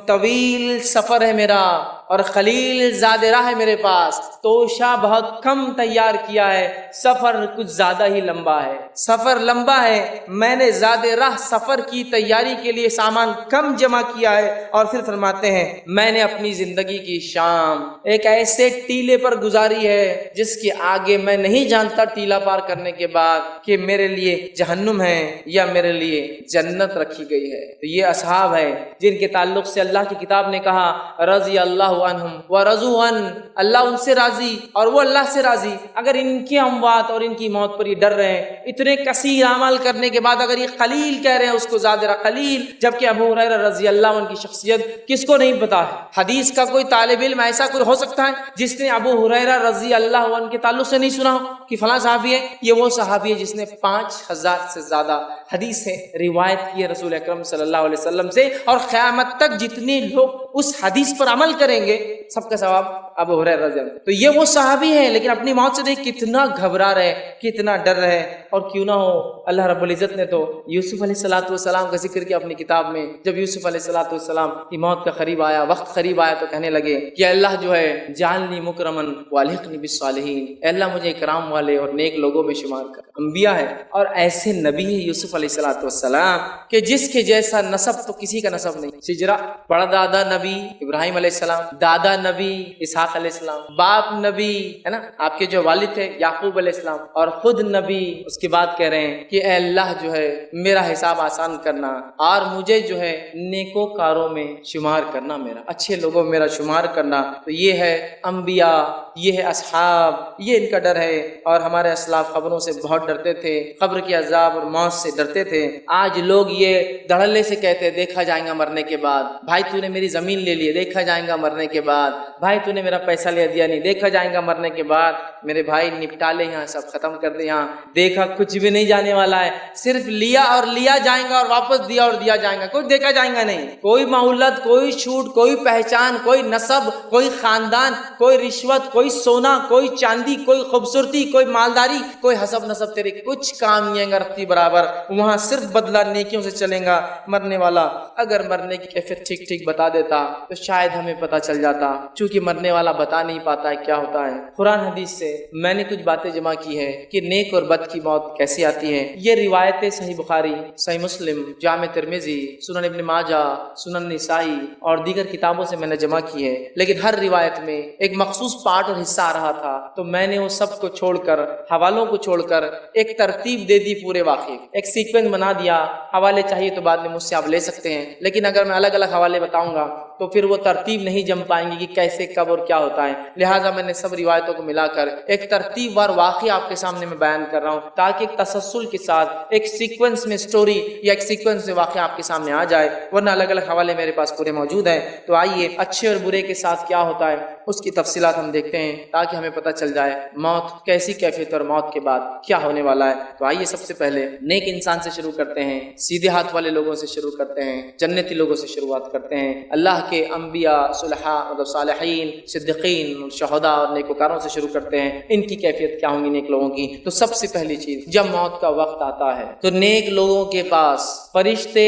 طویل سفر ہے میرا, اور خلیل زاد راہ ہے میرے پاس, توشہ بہت کم تیار کیا ہے, سفر کچھ زیادہ ہی لمبا ہے. سفر لمبا ہے, میں نے زاد راہ سفر کی تیاری کے لیے سامان کم جمع کیا ہے. اور پھر فرماتے ہیں میں نے اپنی زندگی کی شام ایک ایسے ٹیلے پر گزاری ہے جس کے آگے میں نہیں جانتا ٹیلا پار کرنے کے بعد کہ میرے لیے جہنم ہے یا میرے لیے جنت رکھی گئی ہے. تو یہ اصحاب ہے جن کے تعلق سے اللہ کی کتاب نے کہا رضی اللہ عنہم ورضوا عنہ, اللہ ان سے راضی اور وہ اللہ سے راضی. اگر ان کی اموات اور ان کی موت پر یہ ڈر رہے ہیں, اتنے کثیر اعمال کرنے کے بعد اگر یہ خلیل کہہ رہے ہیں اس کو زادرہ خلیل, جبکہ ابو ہریرہ رضی اللہ عنہ کی شخصیت کس کو نہیں پتا ہے؟ حدیث کا کوئی طالب علم ایسا کوئی ہو سکتا ہے جس نے ابو ہریرہ رضی اللہ عنہ کے تعلق سے نہیں سنا ہو کہ فلاں صحابی ہے؟ یہ وہ صحابی ہے جس نے 5000 سے زیادہ حدیثیں روایت کی ہے رسول اکرم صلی اللہ علیہ وسلم سے, اور قیامت تک جتنے لوگ اس حدیث پر عمل کریں گے سب کا ثواب ابو ہریرہ رضی اللہ عنہ. تو یہ وہ صحابی ہے, لیکن اپنی موت سے دیکھ کتنا گھبرا رہے, کتنا ڈر رہے. اور کیوں نہ ہو, اللہ رب العزت نے تو یوسف علیہ السلام کا ذکر کیا اپنی کتاب میں. جب یوسف علیہ السلام کی موت کا قریب آیا, وقت قریب آیا, تو کہنے لگے کہ اللہ جو ہے جعلنی مکرمن والحقنی بالصالحین, اے اللہ مجھے اکرام والے اور نیک لوگوں میں شمار کر. انبیاء ہے اور ایسے نبی ہے یوسف علیہ السلام کہ جس کے جیسا نسب تو کسی کا نسب نہیں. سجرا, بڑا دادا نبی ابراہیم علیہ السلام, دادا نبی اسحاق اسحاق علیہ السلام، باپ نبی ہے نا، آپ کے جو والد تھے یعقوب علیہ السلام، اور خود نبی، اس کے بعد کہہ رہے ہیں کہ اے اللہ جو ہے میرا حساب آسان کرنا اور مجھے جو ہے نیکوکاروں میں شمار کرنا، میرا اچھے لوگوں میں میرا شمار کرنا۔ تو یہ ہے انبیاء، یہ ہے اصحاب، یہ ان کا ڈر ہے۔ اور ہمارے اسلاف قبروں سے بہت ڈرتے تھے، قبر کے عذاب اور موت سے ڈرتے تھے۔ آج لوگ یہ دھڑلے سے کہتے دیکھا جائے گا مرنے کے بعد، بھائی تو نے میری زمین لے لی، دیکھا جائے گا مرنے کے بعد، بھائی تو نے میرا پیسہ لے دیا، نہیں دیکھا جائے گا مرنے کے بعد۔ میرے بھائی نپٹا لے یہاں، سب ختم کر دے یہاں، دیکھا کچھ بھی نہیں جانے والا ہے، صرف لیا اور لیا جائے گا اور واپس دیا اور دیا جائے گا، کچھ دیکھا جائے گا نہیں۔ کوئی مہلت، کوئی چھوٹ، کوئی پہچان، کوئی نسب، کوئی خاندان، کوئی رشوت، کوئی سونا، کوئی چاندی، کوئی خوبصورتی، کوئی مالداری، کوئی حسب نسب تیرے کچھ کام نہیں آئے گا رکھتی برابر۔ وہاں صرف بدلہ نیکیوں سے چلیں گا مرنے والا۔ اگر مرنے کی کیفیت ٹھیک ٹھیک بتا دیتا تو شاید ہمیں پتا چل جاتا، چونکہ مرنے والا بتا نہیں پاتا ہے کیا ہوتا ہے۔ قرآن حدیث سے میں نے کچھ باتیں جمع کی ہے کہ نیک اور بد کی موت کیسی آتی ہے۔ یہ روایتیں صحیح بخاری، صحیح مسلم، جامع ترمذی، سنن ابن ماجہ، سنن نسائی اور دیگر کتابوں سے میں نے جمع کی ہے، لیکن ہر روایت میں ایک مخصوص پارٹ اور حصہ آ رہا تھا، تو میں نے وہ سب کو چھوڑ کر، حوالوں کو چھوڑ کر ایک ترتیب دے دی پورے واقعے، ایک سیکوینس بنا دیا۔ حوالے چاہیے تو بعد میں مجھ سے آپ لے سکتے ہیں، لیکن اگر میں الگ الگ حوالے بتاؤں گا تو پھر وہ ترتیب نہیں جم پائیں گی کہ کیسے کب اور کیا ہوتا ہے۔ لہٰذا میں نے سب روایتوں کو ملا کر ایک ترتیب وار واقعہ آپ کے سامنے میں بیان کر رہا ہوں، تاکہ ایک تسلسل کے ساتھ ایک سیکوینس میں سٹوری یا ایک سیکوینس میں واقعہ آپ کے سامنے آ جائے، ورنہ الگ الگ حوالے میرے پاس پورے موجود ہیں۔ تو آئیے اچھے اور برے کے ساتھ کیا ہوتا ہے اس کی تفصیلات ہم دیکھتے ہیں، تاکہ ہمیں پتہ چل جائے موت کیسی کیفیت اور موت کے بعد کیا ہونے والا ہے۔ تو آئیے سب سے پہلے نیک انسان سے شروع کرتے ہیں، سیدھے ہاتھ والے لوگوں سے شروع کرتے ہیں، جنتی لوگوں سے شروعات کرتے ہیں۔ اللہ کے انبیاء، صلحاء مطلب صالحین، صدیقین، شہداء اور نیکوکاروں سے شروع کرتے ہیں، ان کی کیفیت کیا ہوں گی نیک لوگوں کی۔ تو سب سے پہلی چیز، جب موت کا وقت آتا ہے تو نیک لوگوں کے پاس فرشتے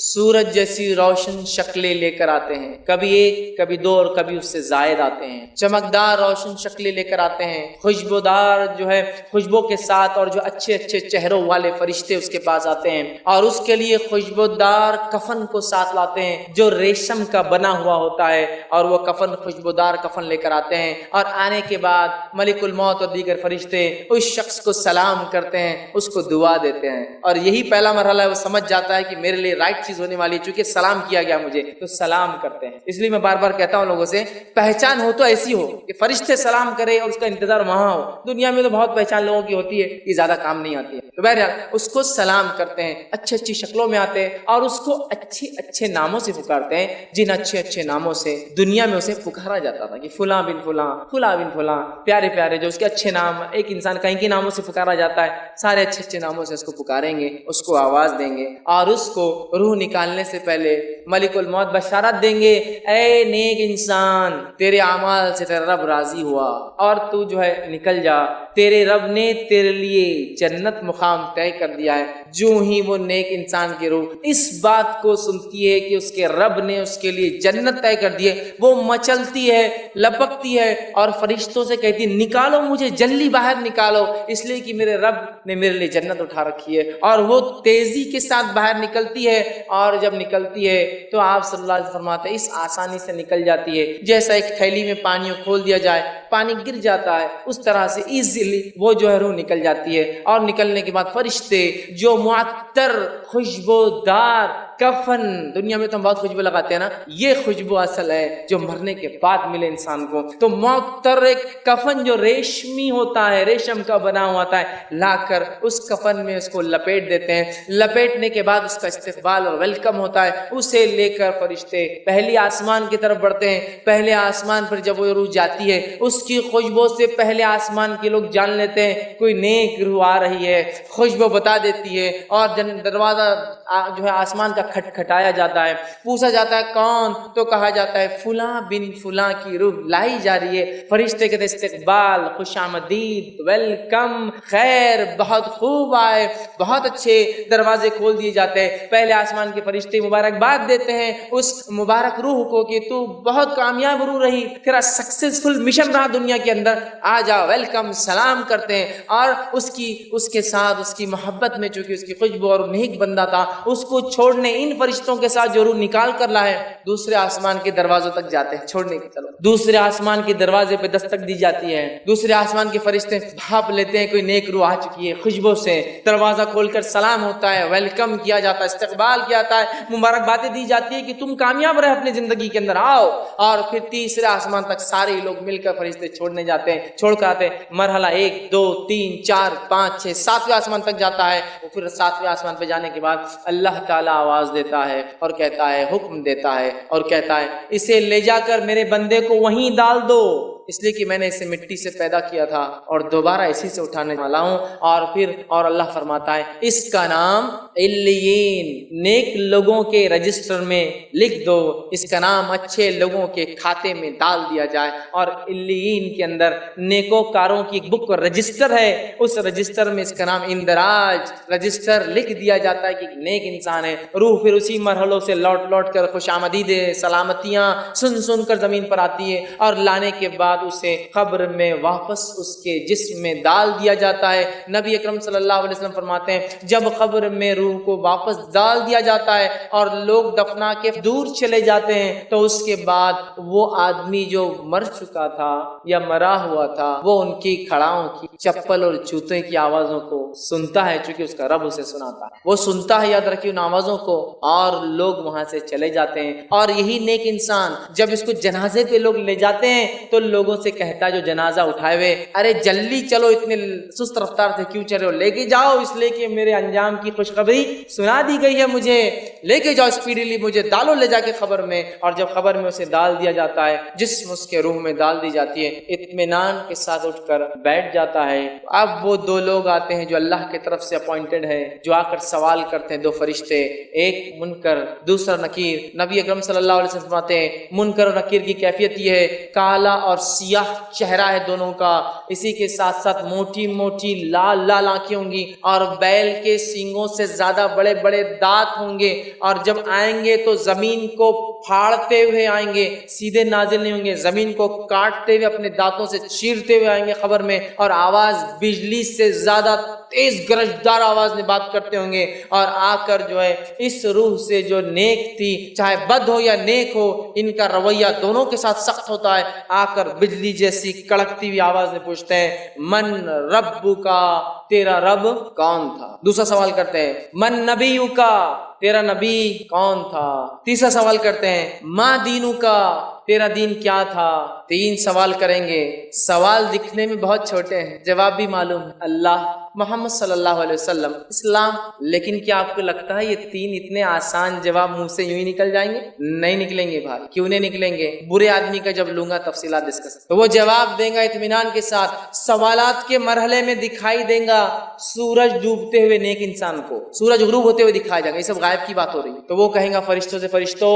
سورج جیسی روشن شکلیں لے کر آتے ہیں، کبھی ایک، کبھی دو اور کبھی اس سے زائد آتے ہیں، چمکدار روشن شکلیں لے کر آتے ہیں، خوشبودار جو ہے خوشبو کے ساتھ، اور جو اچھے اچھے چہروں والے فرشتے اس کے پاس آتے ہیں، اور اس کے لیے خوشبودار کفن کو ساتھ لاتے ہیں جو ریشم کا بنا ہوا ہوتا ہے، اور وہ کفن خوشبودار کفن لے کر آتے ہیں، اور آنے کے بعد ملک الموت اور دیگر فرشتے اس شخص کو سلام کرتے ہیں، اس کو دعا دیتے ہیں، اور یہی پہلا مرحلہ ہے، وہ سمجھ جاتا ہے کہ میرے لیے رائٹ چیز ہونے والی ہے، چونکہ سلام کیا گیا مجھے تو سلام کرتے ہیں۔ اس لیے میں بار بار کہتا ہوں لوگوں سے، پہچان ہو تو ایسی ہو کہ فرشتے سلام کرے اور اس کا انتظار وہاں ہو۔ دنیا میں تو بہت پہچان لوگوں کی ہوتی ہے، یہ زیادہ کام نہیں آتی ہے، تو بہرحال اس کو سلام کرتے ہیں، اچھی اچھی شکلوں میں آتے ہیں، اور اس کو اچھے اچھے ناموں سے پکارتے ہیں، جن اچھے اچھے ناموں سے دنیا میں اسے پکارا جاتا تھا کہ فلاں بن فلاں، فلاں بن فلاں، پیارے پیارے جو اس کے اچھے نام، ایک انسان کہیں کے ناموں سے پکارا جاتا ہے، سارے اچھے اچھے ناموں سے اس کو پکاریں گے، اس کو آواز دیں گے، اور اس کو روح نکالنے سے پہلے ملک الموت بشارت دیں گے، اے نیک انسان، تیرے اعمال سے تیرا رب راضی ہوا اور تو جو ہے نکل جا، تیرے رب نے تیرے لیے جنت مقام طے کر دیا ہے۔ جو ہی وہ نیک انسان کی روح اس بات کو سنتی ہے کہ اس کے رب نے اس کے لیے جنت طے کر دی ہے، وہ مچلتی ہے، لپکتی ہے، اور فرشتوں سے کہتی ہے نکالو مجھے، جلدی باہر نکالو، اس لیے کہ میرے رب نے میرے لیے جنت اٹھا رکھی ہے۔ اور وہ تیزی کے ساتھ باہر نکلتی ہے، اور جب نکلتی ہے تو آپ صلی اللہ علیہ وسلم فرماتے ہیں اس آسانی سے نکل جاتی ہے جیسا ایک تھیلی میں پانی کھول دیا جائے، پانی گر جاتا ہے، اس طرح سے ایزیلی وہ جو ہے روح نکل جاتی ہے۔ اور نکلنے کے بعد فرشتے جو معطر خوشبودار کفن، دنیا میں تو ہم بہت خوشبو لگاتے ہیں نا، یہ خوشبو اصل ہے جو مرنے کے بعد ملے انسان کو، تو معطر ایک کفن جو ریشمی ہوتا ہے، ریشم کا بنا ہوا ہوتا ہے، لا کر اس کفن میں اس کو لپیٹ دیتے ہیں۔ لپیٹنے کے بعد اس کا استقبال اور ویلکم ہوتا ہے، اسے لے کر فرشتے پہلی آسمان کی طرف بڑھتے ہیں۔ پہلے آسمان پر جب وہ روح جاتی ہے، اس کی خوشبو سے پہلے آسمان کے لوگ جان لیتے ہیں کوئی نیک روح آ رہی ہے، خوشبو بتا دیتی ہے، اور دروازہ جو ہے آسمان کا کھٹکھٹایا جاتا ہے، پوچھا جاتا ہے کون، تو کہا جاتا ہے فلاں بن فلاں کی روح لائی جا رہی ہے۔ فرشتے کہتے استقبال، خوش آمدید، ویلکم، خیر، بہت خوب آئے، بہت اچھے، دروازے کھول دیے جاتے ہیں۔ پہلے آسمان کے فرشتے مبارکباد دیتے ہیں اس مبارک روح کو کہ تو بہت کامیاب روح رہی، تیرا سکسیسفل مشن رہا دنیا کے اندر، آ جا، ویلکم، سلام کرتے ہیں، اور اس کے ساتھ اس کی محبت میں، چونکہ اس کی خوشبو اور نیک بندہ تھا، اس کو چھوڑنے ان فرشتوں کے ساتھ جو روح نکال کر لائے دوسرے آسمان کے دروازوں تک جاتے ہیں چھوڑنے کے، چلو دوسرے آسمان کے دروازے پہ دستک دی جاتی ہے، دوسرے آسمان کے فرشتے بھاپ لیتے ہیں کوئی نیک روح آ چکی ہے، خوشبو سے دروازہ کھول کر سلام ہوتا ہے، ویلکم کیا جاتا ہے، استقبال کیا جاتا ہے، مبارکبادیں دی جاتی ہے کہ تم کامیاب رہے اپنی زندگی کے اندر، آؤ۔ اور پھر تیسرے آسمان تک سارے لوگ مل کر فرشتے چھوڑنے جاتے ہیں، چھوڑ کر آتے ہیں، مرحلہ 1 2 3 4 5 6 7ویں آسمان تک جاتا ہے، اور پھر 7ویں آسمان پہ جانے کے بعد اللہ تعالیٰ آواز دیتا ہے اور کہتا ہے، حکم دیتا ہے اور کہتا ہے اسے لے جا کر میرے بندے کو وہیں ڈال دو، اس لیے کہ میں نے اسے مٹی سے پیدا کیا تھا اور دوبارہ اسی سے اٹھانے والا ہوں۔ اور اللہ فرماتا ہے اس کا نام علیین، نیک لوگوں کے رجسٹر میں لکھ دو، اس کا نام اچھے لوگوں کے کھاتے میں ڈال دیا جائے، اور علیین کے اندر نیکوکاروں کی بک رجسٹر ہے، اس رجسٹر میں اس کا نام اندراج رجسٹر لکھ دیا جاتا ہے کہ نیک انسان ہے۔ روح پھر اسی مرحلوں سے لوٹ کر خوش آمدیدیں سلامتیاں سن کر زمین پر آتی ہے، اور لانے کے بعد اسے قبر میں واپس اس کے جسم میں ڈال دیا جاتا ہے۔ نبی اکرم صلی اللہ علیہ وسلم فرماتے ہیں جب قبر میں روح کو واپس ڈال دیا جاتا ہے اور لوگ دفنا کے دور چلے جاتے ہیں تو اس کے بعد وہ آدمی جو مر چکا تھا یا مرا ہوا تھا وہ ان کی کھڑاؤں کی چپل اور جوتے کی آوازوں کو سنتا ہے، چونکہ اس کا رب اسے سناتا ہے، وہ سنتا ہے، یاد رکھیے ان آوازوں کو، اور لوگ وہاں سے چلے جاتے ہیں۔ اور یہی نیک انسان جب اس کو جنازے پہ لوگ لے جاتے ہیں تو لوگوں سے کہتا ہے جو جنازہ اٹھائے ہوئے، ارے جلدی چلو، اتنے سست رفتار سے کیوں چلے ہو، لے کے جاؤ، اس لیے کہ میرے انجام کی خوشخبری سنا دی گئی ہے، مجھے لے کے جاؤ اسپیڈیلی، مجھے ڈالو لے جا کے قبر میں۔ اور جب قبر میں اسے ڈال دیا جاتا ہے، جسم اس کے روح میں ڈال دی جاتی ہے، اطمینان کے ساتھ اٹھ کر بیٹھ جاتا ہے۔ اب وہ دو لوگ آتے ہیں جو اللہ کی طرف سے اپوائنٹڈ ہے، جو آ کر سوال کرتے ہیں، دو فرشتے، ایک منکر دوسرا نکیر۔ نبی اکرم صلی اللہ علیہ وسلم فرماتے ہیں منکر اور نکیر کی کیفیت یہ ہے، کالا اور سیاہ چہرہ ہے دونوں کا، اسی کے ساتھ ساتھ موٹی موٹی لال لال آنکھیں ہوں گی، اور بیل کے سینگوں سے زیادہ بڑے بڑے دانت ہوں گے، اور جب آئیں گے تو زمین کو پھاڑتے ہوئے آئیں گے، سیدھے نازل نہیں ہوں گے، زمین کو کاٹتے ہوئے اپنے دانتوں سے چیرتے ہوئے آئیں گے قبر میں، اور آواز بجلی سے زیادہ تیز گرجدار آواز میں بات کرتے ہوں گے، اور آ کر جو ہے اس روح سے جو نیک تھی، چاہے بد ہو یا نیک ہو، ان کا رویہ دونوں کے ساتھ سخت ہوتا ہے، آ کر بجلی جیسی کڑکتی ہوئی آواز میں پوچھتے ہیں من رب کا، تیرا رب کون تھا؟ دوسرا سوال کرتے ہیں من نبی کا، تیرا نبی کون تھا؟ تیسرا سوال کرتے ہیں ما دینو کا، تیرا دین کیا تھا؟ 3 سوال کریں گے، سوال دکھنے میں بہت چھوٹے ہیں، جواب بھی معلوم ہے، اللہ، محمد صلی اللہ علیہ وسلم، اسلام، لیکن کیا آپ کو لگتا ہے یہ 3 اتنے آسان جواب منہ سے یوں ہی نکل جائیں گے؟ نہیں نکلیں گے بھائی، کیوں نہیں نکلیں گے؟ برے آدمی کا جب لوں گا تفصیلات ڈسکس، تو وہ جواب دیں گا اطمینان کے ساتھ، سوالات کے مرحلے میں دکھائی دیں گا سورج ڈوبتے ہوئے نیک انسان کو، سورج غروب ہوتے ہوئے دکھایا جائے گا، یہ سب غائب کی بات ہو رہی ہے، تو وہ کہیں گا فرشتوں سے فرشتوں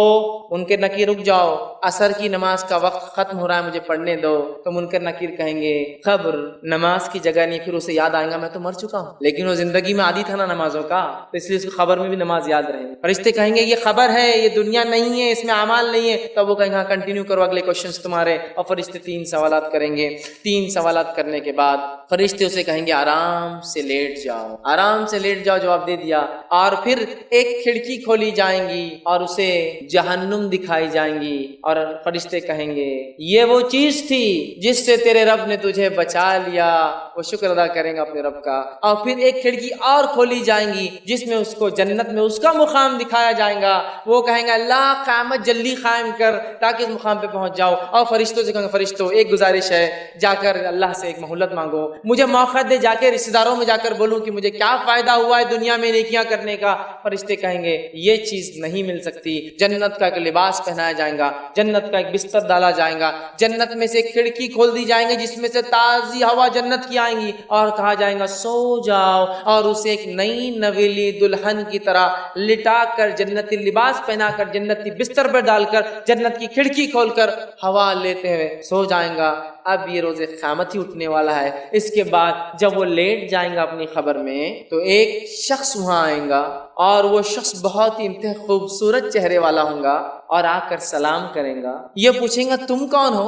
ان کے نکیر رک جاؤ، عصر کی نماز کا وقت ختم ہو رہا ہے، مجھے پڑھنے دو، تو منکر نکیر کہیں گے خبر نماز کی جگہ نہیں، پھر اسے یاد آئے گا میں تو مر چکا ہوں، لیکن وہ زندگی میں عادی تھا نا نمازوں کا، تو اس لیے اس کو خبر میں بھی نماز یاد رہے گی۔ فرشتے کہیں گے یہ خبر ہے، یہ دنیا نہیں ہے، اس میں اعمال نہیں ہے، تب وہ کہیں گے کنٹینیو کرو اگلے کوشچنز تمہارے، اور فرشتے 3 سوالات کریں گے۔ 3 سوالات کرنے کے بعد فرشتے اسے کہیں گے آرام سے لیٹ جاؤ، آرام سے لیٹ جاؤ، جواب دے دیا، اور پھر ایک کھڑکی کھولی جائیں گی اور اسے جہنم دکھائی جائیں گی، اور فرشتے کہیں گے یہ وہ چیز تھی جس سے تیرے رب نے تجھے بچا لیا، وہ شکر ادا کریں گا اپنے رب کا، اور پھر ایک کھڑکی اور کھولی جائیں گی جس میں اس کو جنت میں اس کا مقام دکھایا جائے گا، وہ کہیں گا اللہ قیامت جلدی قائم کر تاکہ اس مقام پہ پہنچ جاؤ، اور فرشتوں سے کہیں گے فرشتوں ایک گزارش ہے، جا کر اللہ سے ایک مہلت مانگو، مجھے موقع دے، جا کے رشتہ داروں میں جا کر بولوں کہ مجھے کیا فائدہ ہوا ہے دنیا میں نیکیاں کرنے کا۔ فرشتے کہیں گے یہ چیز نہیں مل سکتی، جنت کا ایک لباس پہنایا جائے گا، جنت کا ایک بستر ڈالا جائے گا، جنت میں سے ایک کھڑکی کھول دی جائیں گے جس میں سے تازی ہوا جنت کی آئیں گی، اور کہا جائے گا سو جاؤ، اور اسے ایک نئی نویلی دلہن کی طرح لٹا کر جنتی لباس پہنا کر جنتی بستر پر ڈال کر جنت کی کھڑکی کھول کر ہوا لیتے ہوئے سو جائیں گا۔ اب یہ روز قیامت ہی اٹھنے والا ہے۔ اس کے بعد جب وہ لیٹ جائیں گا اپنی خبر میں تو ایک شخص وہاں آئیں گا، اور وہ شخص بہت ہی انتہائی خوبصورت چہرے والا ہوں گا، اور آ کر سلام کریں گا. یہ پوچھیں گا تم کون ہو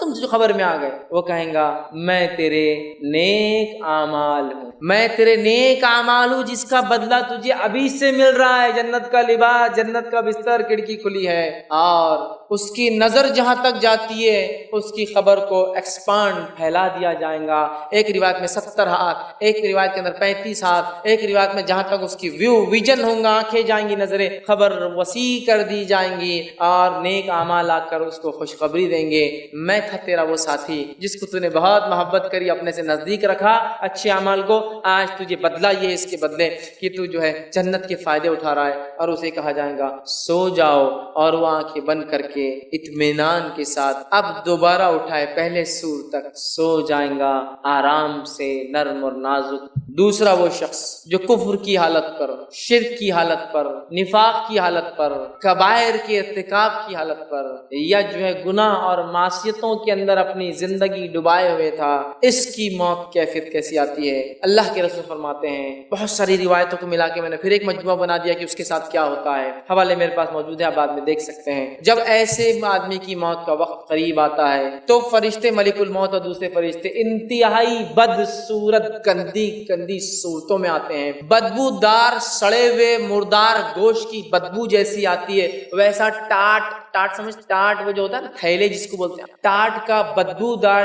تم جو خبر میں آ گئے. وہ کہیں گا میں تیرے نیک اعمال ہوں, میں تیرے نیک اعمال ہوں جس کا بدلہ تجھے ابھی سے مل رہا ہے. جنت کا لباس, جنت کا بستر, کھڑکی کھلی ہے, اور اس کی نظر جہاں تک جاتی ہے اس کی خبر کو ایکسپانڈ پھیلا دیا جائے گا. ایک روایت میں 70 ہاتھ, ایک روایت کے اندر 35 ہاتھ, ایک روایت میں جہاں تک اس کی ویژن ہوں گا, آنکھیں جائیں گی, نظریں, خبر وسیع کر دی جائیں گی, اور نیک اعمال آ کر اس کو خوشخبری دیں گے. میں تھا تیرا وہ ساتھی جس کو تو نے بہت محبت کری, اپنے سے نزدیک رکھا اچھے اعمال کو, آج تجھے بدلہ یہ ہے اس کے بدلے کہ تو جو ہے جنت کے فائدے اٹھا رہا ہے. اور اسے کہا جائے گا سو جاؤ, اور وہ آنکھیں بند کر کے اطمینان کے ساتھ اب دوبارہ اٹھائے پہلے سور تک سو جائیں گا آرام سے, نرم اور نازک. دوسرا وہ شخص جو کفر کی حالت پر, شرک کی حالت پر, نفاق کی حالت پر, کبائر کے ارتکاب کی حالت پر, یا جو ہے گناہ اور معصیتوں کے اندر اپنی زندگی ڈبائے ہوئے تھا, اس کی موت کیفیت کیسی آتی ہے. اللہ کے رسول فرماتے ہیں, بہت ساری روایتوں کو ملا کے میں نے پھر ایک مجموعہ بنا دیا کہ اس کے ساتھ کیا ہوتا ہے, حوالے میرے پاس موجود ہے, آپ بعد میں دیکھ سکتے ہیں. جب ایسے آدمی کی موت کا وقت قریب آتا ہے تو فرشتے ملک الموت اور دوسرے فرشتے انتہائی بدصورت گندی صورتوں میں آتے ہیں. بدبو دار سڑے ہوئے مردار گوشت کی بدبو جیسی آتی ہے, ویسا ٹاٹ وہ جو ہوتا ہے نا تھیلے جس کو بولتے ہیں, ٹاٹ کا بدبو دار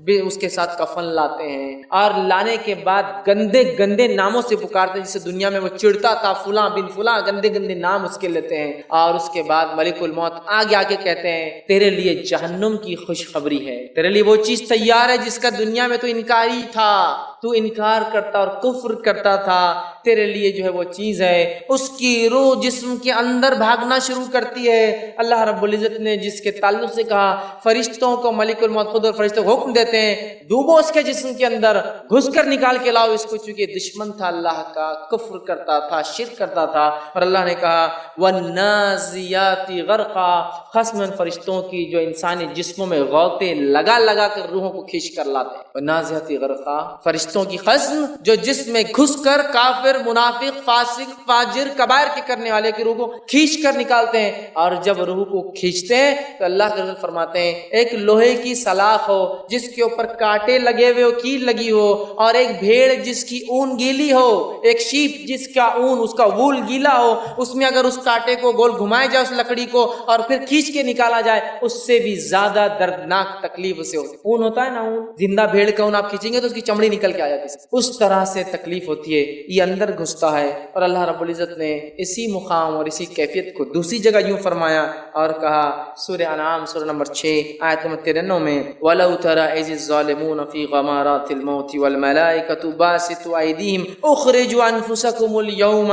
میں, اس کے ساتھ کفن لاتے ہیں, اور لانے کے بعد گندے ناموں سے پکارتے ہیں, جسے دنیا میں وہ چڑھتا تھا فلاں بن فلاں, گندے نام اس کے لیتے ہیں. اور اس کے بعد ملک الموت آگے کہتے ہیں تیرے لیے جہنم کی خوشخبری ہے, تیرے لیے وہ چیز تیار ہے جس کا دنیا میں تو انکاری تھا, تو انکار کرتا اور کفر کرتا تھا, تیرے لیے جو ہے وہ چیز ہے. اس کی روح جسم کے اندر بھاگنا شروع کرتی ہے. اللہ رب العزت نے جس کے تعلق سے کہا فرشتوں کو, ملک الموت خود اور فرشتوں کو حکم دیتے ہیں ڈوبو اس کے جسم کے اندر, گھس کر نکال کے لاؤ اس کو, چونکہ دشمن تھا اللہ کا, کفر کرتا تھا, شرک کرتا تھا. اور اللہ نے کہا والنازیات غرقا, خصم فرشتوں کی جو انسانی جسموں میں غوطے لگا کر روحوں کو کھینچ کر لاتے ہیں. والنازیات غرقا, فرشتوں کی خصم جو جسم میں گھس کر کافر, منافق, فاسق, فاجر, کبائر کے کرنے والے کی روح کو کھینچ کر نکالتے ہیں. اور جب روح کو کھینچتے ہیں تو اللہ کے رسول فرماتے ہیں ایک لوہے کی سلاخ ہو جس کے اوپر کانٹے لگے ہوئے ہو, کیل لگی ہو, اور ایک بھیڑ جس کی اون گیلی ہو, ایک شیپ جس کا اون, اس کا وول گیلا ہو, اس میں اگر اس کانٹے کو گول گھمایا جائے اس لکڑی کو اور پھر کھینچ کے نکالا جائے, اس سے بھی زیادہ دردناک تکلیف اسے ہوتی ہے. اون ہوتا ہے نا, اون, زندہ بھیڑ کا اون آپ کھینچیں گے تو اس کی چمڑی نکل کے آ جاتی ہے, اس طرح سے تکلیف ہوتی ہے. یہ اندر گھستا ہے. اور اللہ رب العزت نے اسی مقام اور اسی کیفیت کو دوسری جگہ یوں فرمایا اور کہا, سورہ انعام سورہ نمبر 6 آیت نمبر 93 میں, وَلَوْ تَرَى إِذِ الظَّالِمُونَ فِي غَمَارَاتِ الْمَوْتِ وَالْمَلَائِكَةُ بَاسِطُو أَيْدِيهِمْ أُخْرِجُوا أَنفُسَكُمُ الْيَوْمَ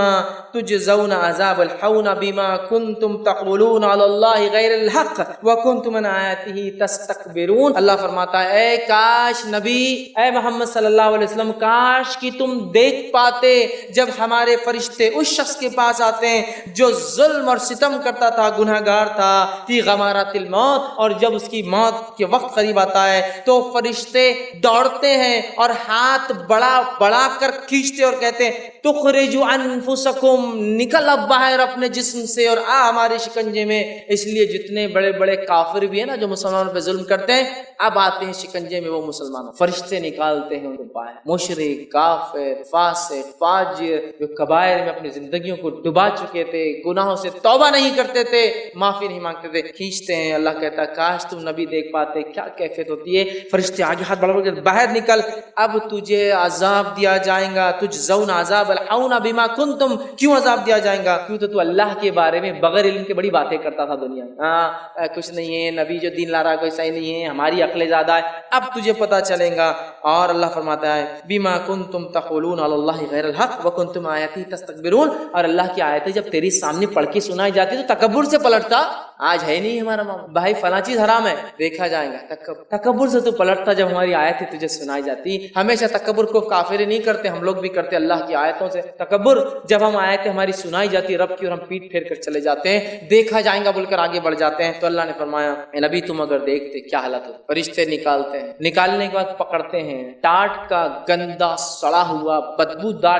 تُجْزَوْنَ عَذَابَ الْحَوْنَ بِمَا كُنْتُمْ تَقُولُونَ عَلَى اللَّهِ غَيْرَ الْحَقِّ وَكُنْتُمْ عَنْ آيَاتِهِ تَسْتَكْبِرُونَ. اللہ فرماتا ہے اے کاش نبی, اے محمد صلی اللہ علیہ وسلم, کاش کہ تم دیکھ پاتے جب ہمارے فرشتے اس شخص کے پاس آتے ہیں جو ظلم اور ستم کرتا تھا, گنہگار تھا, فی غمارات الموت, اور جب اس کی موت کے وقت قریب آتا ہے تو فرشتے دوڑتے ہیں اور ہاتھ بڑا کر کھینچتے اور کہتے ہیں تخرجوا انفسکم, نکل اب باہر اپنے جسم سے اور آ ہمارے شکنجے میں. اس لیے جتنے بڑے بڑے کافر بھی ہیں نا جو مسلمانوں پہ ظلم کرتے ہیں, اب آتے ہیں شکنجے میں وہ مسلمانوں, فرشتے نکالتے ہیں ان کو باہر. مشرک, کافر, فاسق, فاجر جو کبائر میں اپنی زندگیوں کو ڈبا چکے تھے, گناہوں سے توبہ نہیں کرتے تھے, معافی نہیں مانگتے تھے, کھینچتے ہیں. اللہ کہتا ہے کاش تم نبی دیکھ پاتے کیا کیفیت ہوتی ہے. فرشتے آگے ہاتھ بڑھا کر باہر نکل, اب تجھے عذاب دیا جائے گا, تجزون عذاب الحون بما کنتم, کیوں عذاب دیا جائے گا, کیوں تو اللہ کے بارے میں بغیر علم کے بڑی باتیں کرتا تھا دنیا میں. کچھ نہیں ہے, نبی جو دین لا رہا کوئی صحیح نہیں ہے, ہماری عقلیں زیادہ ہے, اب تجھے پتا چلے گا. اور اللہ فرماتا ہے بما کنتم تقولون علی اللہ غیر الحق وکنتم آیاتی تستکبرون, اور اللہ کی آیتیں جب تیری سامنے پڑھ کے سنائی جاتی تو تکبر سے پلٹتا. آج ہے نہیں ہمارا ماما, بھائی فلاں چیز حرام ہے, دیکھا جائے گا, تکبر سے تو پلٹتا جب ہماری آیتیں تجھے سنائی جاتی. ہمیشہ تکبر کو کافر نہیں کرتے, ہم لوگ بھی کرتے اللہ کی آیتوں سے تکبر. جب ہم آیتیں ہماری سنائی جاتی رب کی اور ہم پیٹ پھیر کر چلے جاتے ہیں, دیکھا جائے گا بول کر آگے بڑھ جاتے ہیں. تو اللہ نے فرمایا اے نبی تم اگر دیکھتے کیا حالت ہو. فرشتے نکالتے ہیں, نکالنے کے بعد پکڑتے ہیں, ٹاٹ کا گندا سڑا ہوا بدبو دار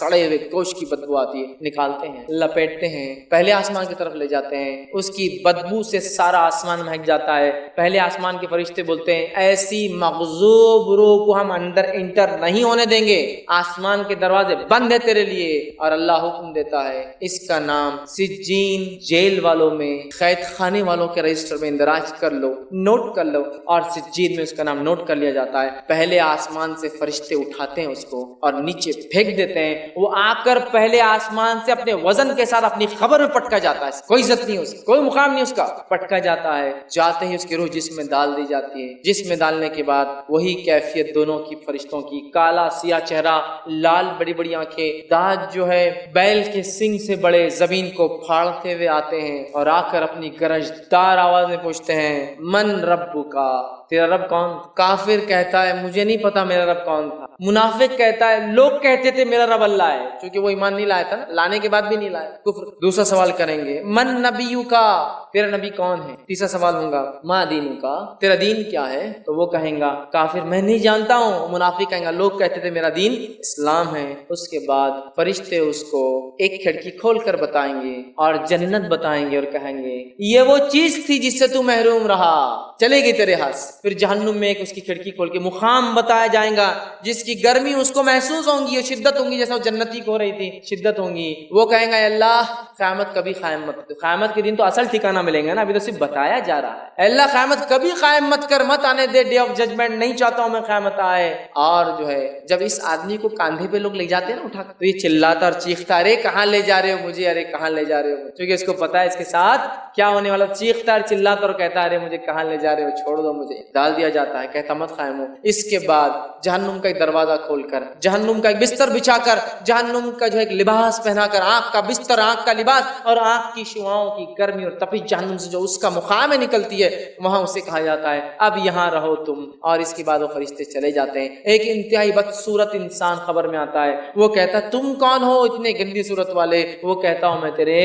سڑے ہوئے گوشت کی بدبو آتی ہے, نکالتے ہیں, لپیٹتے ہیں, پہلے آسمان کی طرف لے جاتے ہیں. اس کی بدبو سے سارا آسمان مہک جاتا ہے. پہلے آسمان کے فرشتے بولتے ہیں ایسی مغضوب روح کو ہم اندر انٹر نہیں ہونے دیں گے, آسمان کے دروازے بند ہے تیرے لیے. اور اللہ حکم دیتا ہے اس کا نام سجین, جیل والوں میں, قید خانے والوں کے رجسٹر میں اندراج کر لو, نوٹ کر لو. اور سجین میں اس کا نام نوٹ کر لیا جاتا ہے. پہلے آسمان سے فرشتے اٹھاتے ہیں اس کو اور نیچے پھینک دیتے ہیں. وہ آ کر پہلے آسمان سے اپنے وزن کے ساتھ اپنی خبر میں پٹکا جاتا ہے. کوئی عزت نہیں, اس کوئی مقام نہیں, اس کا پٹکا جاتا ہے. جاتے ہی اس کی روح جسم میں ڈال دی جاتی ہے. جسم میں ڈالنے کے بعد وہی کیفیت دونوں کی فرشتوں کی, کالا سیاہ چہرہ, لال بڑی بڑی آنکھیں, دانت جو ہے بیل کے سنگ سے بڑے, زمین کو پھاڑتے ہوئے آتے ہیں اور آ کر اپنی گرجدار آواز میں پوچھتے ہیں من ربک, تیرا رب کون؟ کافر کہتا ہے مجھے نہیں پتا میرا رب کون تھا. منافق کہتا ہے لوگ کہتے تھے میرا رب اللہ ہے, کیونکہ وہ ایمان نہیں لایا تھا نا, لانے کے بعد بھی نہیں لایا, کفر. دوسرا سوال کریں گے من نبیک, تیرا نبی کون ہے؟ تیسرا سوال ہوگا ما دینک, تیرا دین کیا ہے؟ تو وہ کہیں گا کافر میں نہیں جانتا ہوں. منافق کہیں گا لوگ کہتے تھے میرا دین اسلام ہے. اس کے بعد فرشتے اس کو ایک کھڑکی کھول کر بتائیں گے اور جنت بتائیں گے اور کہیں گے یہ وہ چیز تھی جس سے تو محروم رہا, چلے گی تیرے ہاتھ. پھر جہنم میں ایک اس کی کھڑکی کھول کے مقام بتایا جائے گا جس کی گرمی اس کو محسوس ہوں گی اور شدت ہوں گی, جیسا وہ جنتی کو ہو رہی تھی شدت ہوں گی. وہ کہیں گا اللہ قیامت کبھی قائم مت کر, قیامت کے دن تو اصل ٹھکانہ ملیں گا نا, ابھی تو صرف بتایا جا رہا ہے. اللہ قیامت کبھی قائم مت کر, مت آنے دے ڈے آف ججمنٹ, نہیں چاہتا ہوں میں قیامت آئے. اور جو ہے جب اس آدمی کو کاندھے پہ لوگ لے جاتے ہیں نا اٹھا کر, تو یہ چلاتا اور چیختا ارے کہاں لے جا رہے ہو مجھے, ارے کہاں لے جا رہے ہو, کیونکہ اس کو پتا ہے اس کے ساتھ کیا ہونے والا. چیختا اور چلاتا اور کہتا ارے مجھے کہاں لے جا رہے ہو, چھوڑ دو مجھے. ڈال دیا جاتا ہے, کہتا مت قائم ہو. اس کے بعد جہنم کا ایک دروازہ کھول کر, جہنم کا ایک بستر بچھا کر, جہنم کا جو ایک لباس پہنا کر, آنکھ کا بستر, آنکھ کا لباس اور آنکھ کی شعاؤں کی گرمی اور تپش جہنم سے جو اس کا مقام میں نکلتی ہے, وہاں اسے کہا جاتا ہے اب یہاں رہو تم. اور اس کے بعد وہ فرشتے چلے جاتے ہیں. ایک انتہائی بدصورت انسان خبر میں آتا ہے, وہ کہتا تم کون ہو اتنے گندی صورت والے؟ وہ کہتا ہوں میں تیرے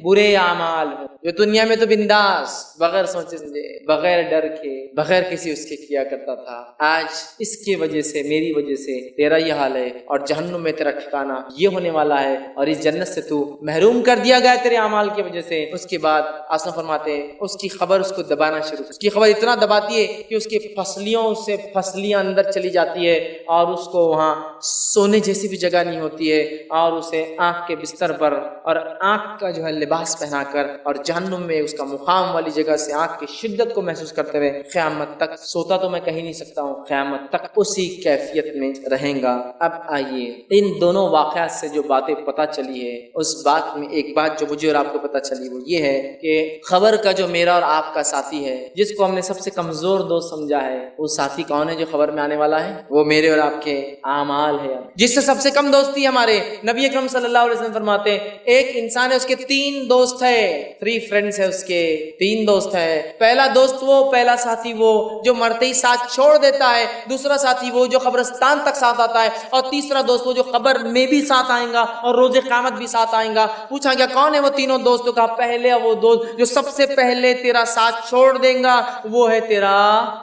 برے اعمال ہوں جو دنیا میں تو بنداس بغیر سوچے سمجھے, بغیر ڈر کے, بغیر کسی اس کے کیا کرتا تھا. آج اس کی وجہ سے, میری وجہ سے تیرا یہ حال ہے اور جہنم میں تیرا ٹھکانہ یہ ہونے والا ہے اور اس جنت سے تو محروم کر دیا گیا تیرے اعمال کی وجہ سے. اس کے بعد آسان فرماتے ہیں اس کی خبر اس کو دبانا شروع, اس کی خبر اتنا دباتی ہے کہ اس کی پسلیوں سے پسلیاں اندر چلی جاتی ہے اور اس کو وہاں سونے جیسی بھی جگہ نہیں ہوتی ہے, اور اسے آنکھ کے بستر پر اور آنکھ کا جو ہے لباس پہنا کر اور جہنم میں اس کا مقام والی جگہ سے آنکھ کی شدت کو محسوس کرتے ہوئے قیامت تک, سوتا تو میں کہیں نہیں سکتا ہوں, قیامت تک اسی کیفیت میں رہیں گا. اب آئیے ان دونوں واقعات سے جو باتیں پتہ چلی ہے, اس بات میں ایک بات جو مجھے اور آپ کو پتہ چلی وہ یہ ہے کہ خبر کا جو میرا اور آپ کا ساتھی ہے, جس کو ہم نے سب سے کمزور دوست سمجھا ہے, وہ ساتھی کون ہے جو خبر میں آنے والا ہے؟ وہ میرے اور آپ کے اعمال ہے. جس سے سب سے کم دوستی ہمارے نبی اکرم صلی اللہ علیہ وسلم فرماتے ہیں ایک انسان ہے اس کے 3 دوست ہے, 3 فرینڈز ہے, اس کے 3 دوست ہے. پہلا دوست وہ, پہلا ساتھی وہ جو مرتے ہی ساتھ چھوڑ دیتا ہے, دوسرا ساتھی وہ جو قبرستان تک ساتھ آتا ہے, اور تیسرا دوست وہ جو قبر میں بھی ساتھ آئیں گا اور روز قیامت بھی ساتھ آئیں گا. پوچھا گیا کون ہے وہ تینوں دوستوں کا؟ پہلے وہ دوست جو سب سے پہلے تیرا ساتھ چھوڑ دیں گا وہ ہے تیرا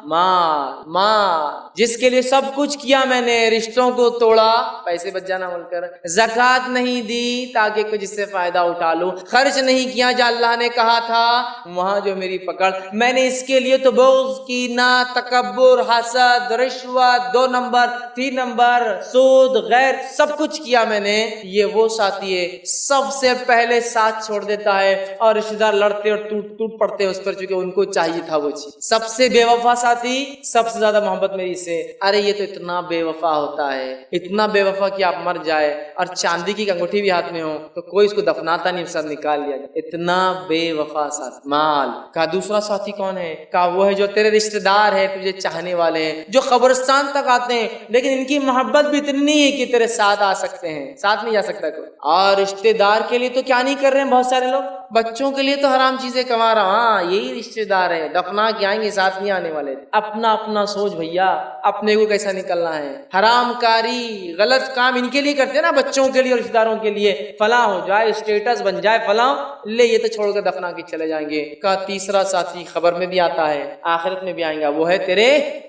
مال, جس کے لیے سب کچھ کیا میں نے, رشتوں کو توڑا, پیسے بچ جانا بول کر, زکات نہیں دی تاکہ کچھ اس سے فائدہ اٹھا لوں, خرچ نہیں کیا جو اللہ نے کہا تھا, وہاں جو میری پکڑ, میں نے اس کے لیے تو بغض, کینہ, تکبر, حسد, رشوت, 2 نمبر, 3 نمبر, سود, غیر, سب کچھ کیا میں نے. یہ وہ ساتھی ہے سب سے پہلے ساتھ چھوڑ دیتا ہے اور رشتہ دار لڑتے اور ٹوٹ پڑتے اس پر, چونکہ ان کو چاہیے تھا وہ چیز. سب سے بے وفا ساتھی, سب سے زیادہ محبت میری سے, ارے یہ تو اتنا بے وفا ہوتا ہے, اتنا بے وفا کہ آپ مر جائے اور چاندی کی انگوٹھی بھی ہاتھ میں ہو تو کوئی اس کو دفناتا نہیں, اس سے نکال لیا جائے, اتنا بے وفا ساتھی. مال کا دوسرا ساتھی کون ہے؟ کا وہ ہے جو تیرے رشتہ دار ہے, تجھے چاہنے والے ہیں, جو قبرستان تک آتے ہیں لیکن ان کی محبت بھی اتنی نہیں ہے کہ تیرے ساتھ آ سکتے ہیں, ساتھ نہیں جا سکتا کوئی. اور رشتہ دار کے لیے تو کیا نہیں کر رہے ہیں بہت سارے لوگ, بچوں کے لیے تو حرام چیزیں کما رہا ہوں، ہاں یہی رشتے دار ہیں، دفنا کے آئیں گے، ساتھ نہیں آنے والے۔ اپنا اپنا سوچ بھیا، اپنے کو کیسا نکلنا ہے۔ حرام کاری غلط کام ان کے لیے کرتے ہیں نا، بچوں کے لیے اور رشتے داروں کے لیے، فلاں ہو جائے، اسٹیٹس بن جائے فلاں، لے یہ تو چھوڑ کر دفنا کے چلے جائیں گے۔ کا تیسرا ساتھی خبر میں بھی آتا ہے، آخرت میں بھی آئیں گا، وہ ہے تیرے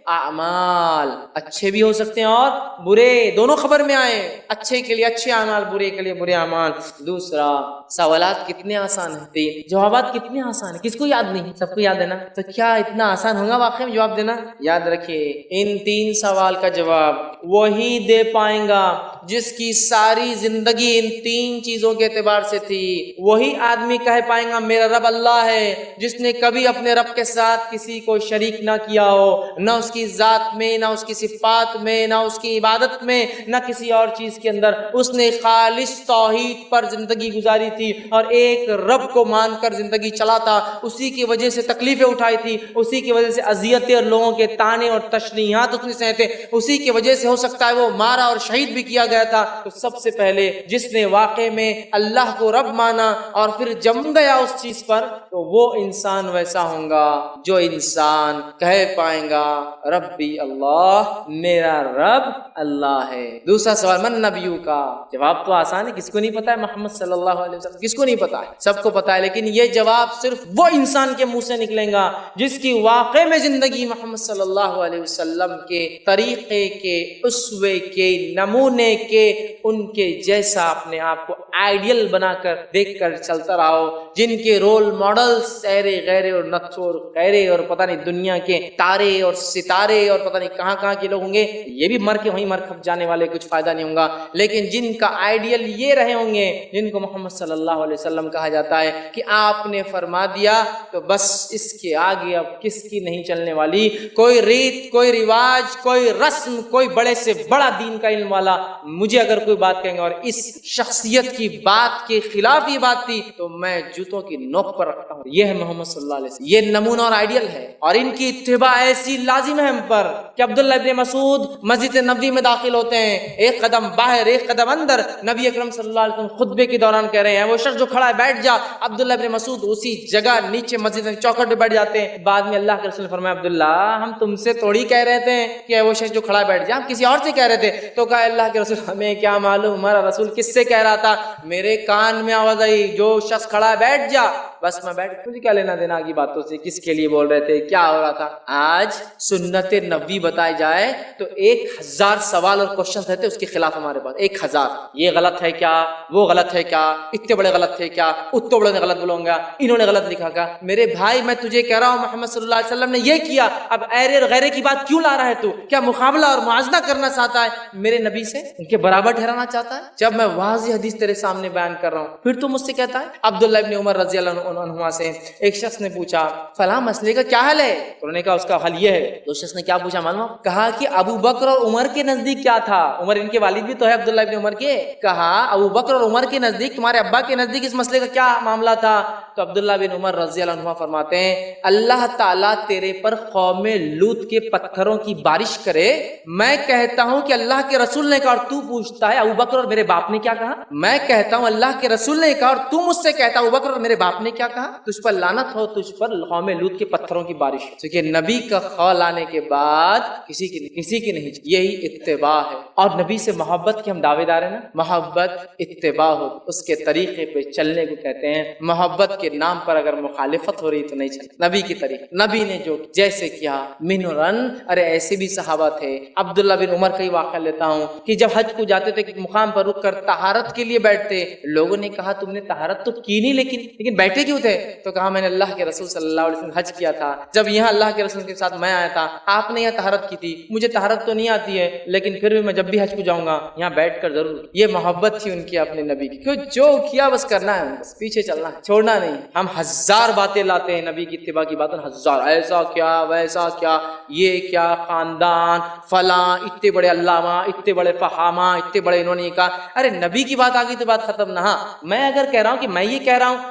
اعمال، اچھے بھی ہو سکتے ہیں اور برے، دونوں خبر میں آئے، اچھے کے لیے اچھے اعمال، برے کے لیے برے اعمال۔ دوسرا، سوالات کتنے آسان ہیں، تین جوابات کتنے آسان ہیں، کس کو یاد نہیں، سب کو یاد ہے نا، تو کیا اتنا آسان ہوگا واقعی میں جواب دینا؟ یاد رکھیے ان تین سوال کا جواب وہی دے پائیں گا جس کی ساری زندگی ان تین چیزوں کے اعتبار سے تھی، وہی آدمی کہہ پائیں گا میرا رب اللہ ہے جس نے کبھی اپنے رب کے ساتھ کسی کو شریک نہ کیا ہو، نہ اس کی ذات میں، نہ اس کی صفات میں، نہ اس کی عبادت میں، نہ کسی اور چیز کے اندر، اس نے خالص توحید پر زندگی گزاری تھی اور ایک رب کو مان کر زندگی چلاتا، اسی کی وجہ سے تکلیفیں اٹھائی تھی، اسی کی وجہ سے اذیتیں اور لوگوں کے طعنے اور تشنیعات اس نے سہتے، اسی کی وجہ سے ہو سکتا ہے وہ مارا اور شہید بھی کیا گیا تھا۔ تو سب سے پہلے جس نے واقع میں اللہ کو رب مانا اور پھر جم گیا اس چیز پر، تو وہ انسان ویسا ہوگا جو انسان کہہ پائیں گا ربی اللہ، میرا رب اللہ ہے۔ دوسرا سوال من نبیوں کا، جواب تو آسان ہے، کس کو نہیں پتا ہے محمد صلی اللہ علیہ وسلم، کس کو نہیں پتا ہے، سب کو پتا ہے، لیکن یہ جواب صرف وہ انسان کے منہ سے نکلے گا جس کی واقع میں زندگی محمد صلی اللہ علیہ وسلم کے طریقے کے، اسوے کے، نمونے کے، ان کے جیسا اپنے آپ کو آئیڈیل بنا کر دیکھ کر چلتا رہو، جن کے رول ماڈلز سیرے غیرے اور نتھور غیرے اور پتہ نہیں دنیا کے تارے اور ستارے اور پتہ نہیں کہاں کہاں کے لوگ ہوں گے، یہ بھی مر کے وہیں مر کھپ جانے والے، کچھ فائدہ نہیں ہوگا، لیکن جن کا آئیڈیل یہ رہے ہوں گے، جن کو محمد صلی اللہ علیہ وسلم کہا جاتا ہے کہ آپ نے فرما دیا تو بس اس کے آگے اب کس کی نہیں چلنے والی، کوئی ریت، کوئی رواج، کوئی رسم، کوئی بڑے سے بڑا دین کا علم والا مجھے اگر کوئی بات کہیں گے اور اس شخصیت کی بات کے خلاف یہ بات تھی تو میں جوتوں کی نوک پر رکھتا ہوں۔ یہ ہے محمد صلی اللہ علیہ وسلم، یہ نمونہ اور آئیڈیل ہے، اور ان کی اتباع ایسی لازم ہے ہم پر کہ عبداللہ ابن مسعود مسجد نبوی میں داخل ہوتے ہیں، ایک قدم باہر ایک قدم اندر، نبی اکرم صلی اللہ علیہ وسلم خطبے کے دوران کہہ رہے ہیں وہ شخص جو کھڑا ہے بیٹھ جا، عبداللہ ابن مسعود اسی جگہ نیچے مسجد میں چوکھٹ پہ بیٹھ جاتے ہیں۔ بعد میں اللہ کے رسول نے فرمایا عبداللہ ہم تم سے تھوڑی کہہ رہے تھے کہ وہ شخص جو کھڑا ہے بیٹھ جا، ہم کسی اور سے کہہ رہے تھے۔ تو کہا اللہ کے رسول ہمیں کیا معلوم ہمارا رسول کس سے کہہ رہا تھا، میرے کان میں آواز آئی جو شخص کھڑا ہے بیٹھ جا، بس میں بیٹھ، مجھے کیا لینا دینا کی باتوں سے، کس کے لیے بول رہے تھے، کیا ہو رہا تھا۔ آج سنت نبوی بتائی جائے تو 1000 سوال اور کوشچن رہتے اس کے خلاف ہمارے پاس، 1000، یہ غلط ہے کیا، وہ غلط ہے کیا، اتنے بڑے غلط تھے کیا، اتنے بڑے نے غلط بولوں گا، انہوں نے غلط لکھا کیا۔ میرے بھائی میں تجھے کہہ رہا ہوں محمد صلی اللہ علیہ وسلم نے یہ کیا، اب ایرے اور غیرے کی بات کیوں لا رہا ہے تو، کیا مقابلہ اور موازنہ کرنا چاہتا ہے میرے نبی سے، ان کے برابر ٹھہرانا چاہتا ہے؟ جب میں واضح حدیث تیرے سامنے بیان کر رہا ہوں پھر تو مجھ سے کہتا ہے۔ عبداللہ ابن عمر رضی اللہ عنہما سے ایک شخص نے پوچھا فلاں مسئلے کا کیا حل ہے، انہوں نے کہا اس کا حل یہ ہے۔ تو شخص نے کیا پوچھا معلوم، کہا کہ ابو بکر اور عمر کے نزدیک کیا تھا، عمر ان کے والد بھی تو ہے عبداللہ ابن عمر کے، کہا ابو بکر اور عمر کے نزدیک، تمہارے ابا کے نزدیک اس مسئلے کا کیا معاملہ تھا۔ تو عبداللہ بن عمر رضی اللہ عنہ فرماتے ہیں اللہ تعالیٰ تیرے پر قوم لوط کے پتھروں کی بارش کرے، میں کہتا ہوں کہ اللہ کے رسول نے کہا اور تو پوچھتا ہے ابو بکر اور میرے باپ نے کیا کہا، میں کہتا ہوں اللہ کے رسول نے کہا اور تو مجھ سے کہتا ابو بکر اور میرے باپ نے کیا کہا، تجھ پر لعنت ہو، تجھ پر قوم لوط کے پتھروں کی بارش، کیونکہ نبی کا قول آنے کے بعد کسی کی نہیں، یہی اتباع ہے۔ اور نبی سے محبت کے ہم دعوے دار ہیں نا، محبت اتباع ہو، اس کے طریقے پہ چلنے کو کہتے ہیں۔ محبت کے نام پر اگر مخالفت ہو رہی تو نہیں چلے، نبی کی طریقے، نبی نے جو جیسے کیا منورن، ارے ایسے بھی صحابہ تھے۔ عبداللہ بن عمر کا ہی واقعہ لیتا ہوں کہ جب حج کو جاتے تھے ایک مقام پر رک کر طہارت کے لیے بیٹھتے، لوگوں نے کہا تم نے طہارت تو کی نہیں لیکن بیٹھے کیوں تھے، تو کہا میں نے اللہ کے رسول صلی اللہ علیہ وسلم حج کیا تھا، جب یہاں اللہ کے رسول کے ساتھ میں آیا تھا آپ نے یہاں طہارت کی تھی، مجھے طہارت تو نہیں آتی ہے لیکن پھر بھی میں جب بھی حج کو جاؤں گا یہاں بیٹھ کر ضرور۔ یہ محبت تھی ان کی اپنے نبی کی، کیوں جو کیا بس کرنا ہے، بس پیچھے چلنا ہے، چھوڑنا نہیں۔ ہم 1000 باتیں لاتے ہیں نبی کی اتباع کی باتیں، 1000، ایسا کیا ویسا کیا، یہ کیا خاندان فلاں، اتنے بڑے علامہ، اتنے بڑے فہامہ، اتنے بڑے انہوں نے کہا، ارے نبی کی بات آ گئی تو بات ختم نہ۔ میں اگر کہہ رہا ہوں کہ میں یہ کہہ رہا ہوں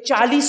40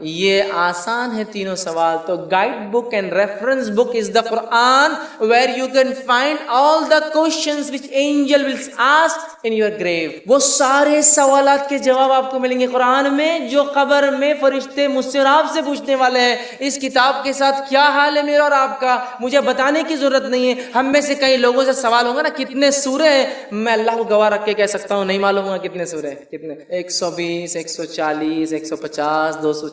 یہ آسان ہے تینوں سوال. تو guide book and reference book is the Quran where you can find all the questions which angel will ask in your grave. وہ سارے سوالات کے جواب آپ کو ملیں گے قرآن میں جو قبر میں فرشتے مجھ سے اور آپ سے پوچھنے والے ہیں. اس کتاب کے ساتھ کیا حال ہے میرا اور آپ کا مجھے بتانے کی ضرورت نہیں ہے. ہم میں سے کئی لوگوں سے سوال ہوگا نا کتنے سورے ہیں, میں اللہ کو گواہ رکھ کے کہہ سکتا ہوں نہیں معلوم ہوگا کتنے سورے ہیں. کتنے 120 140 150 200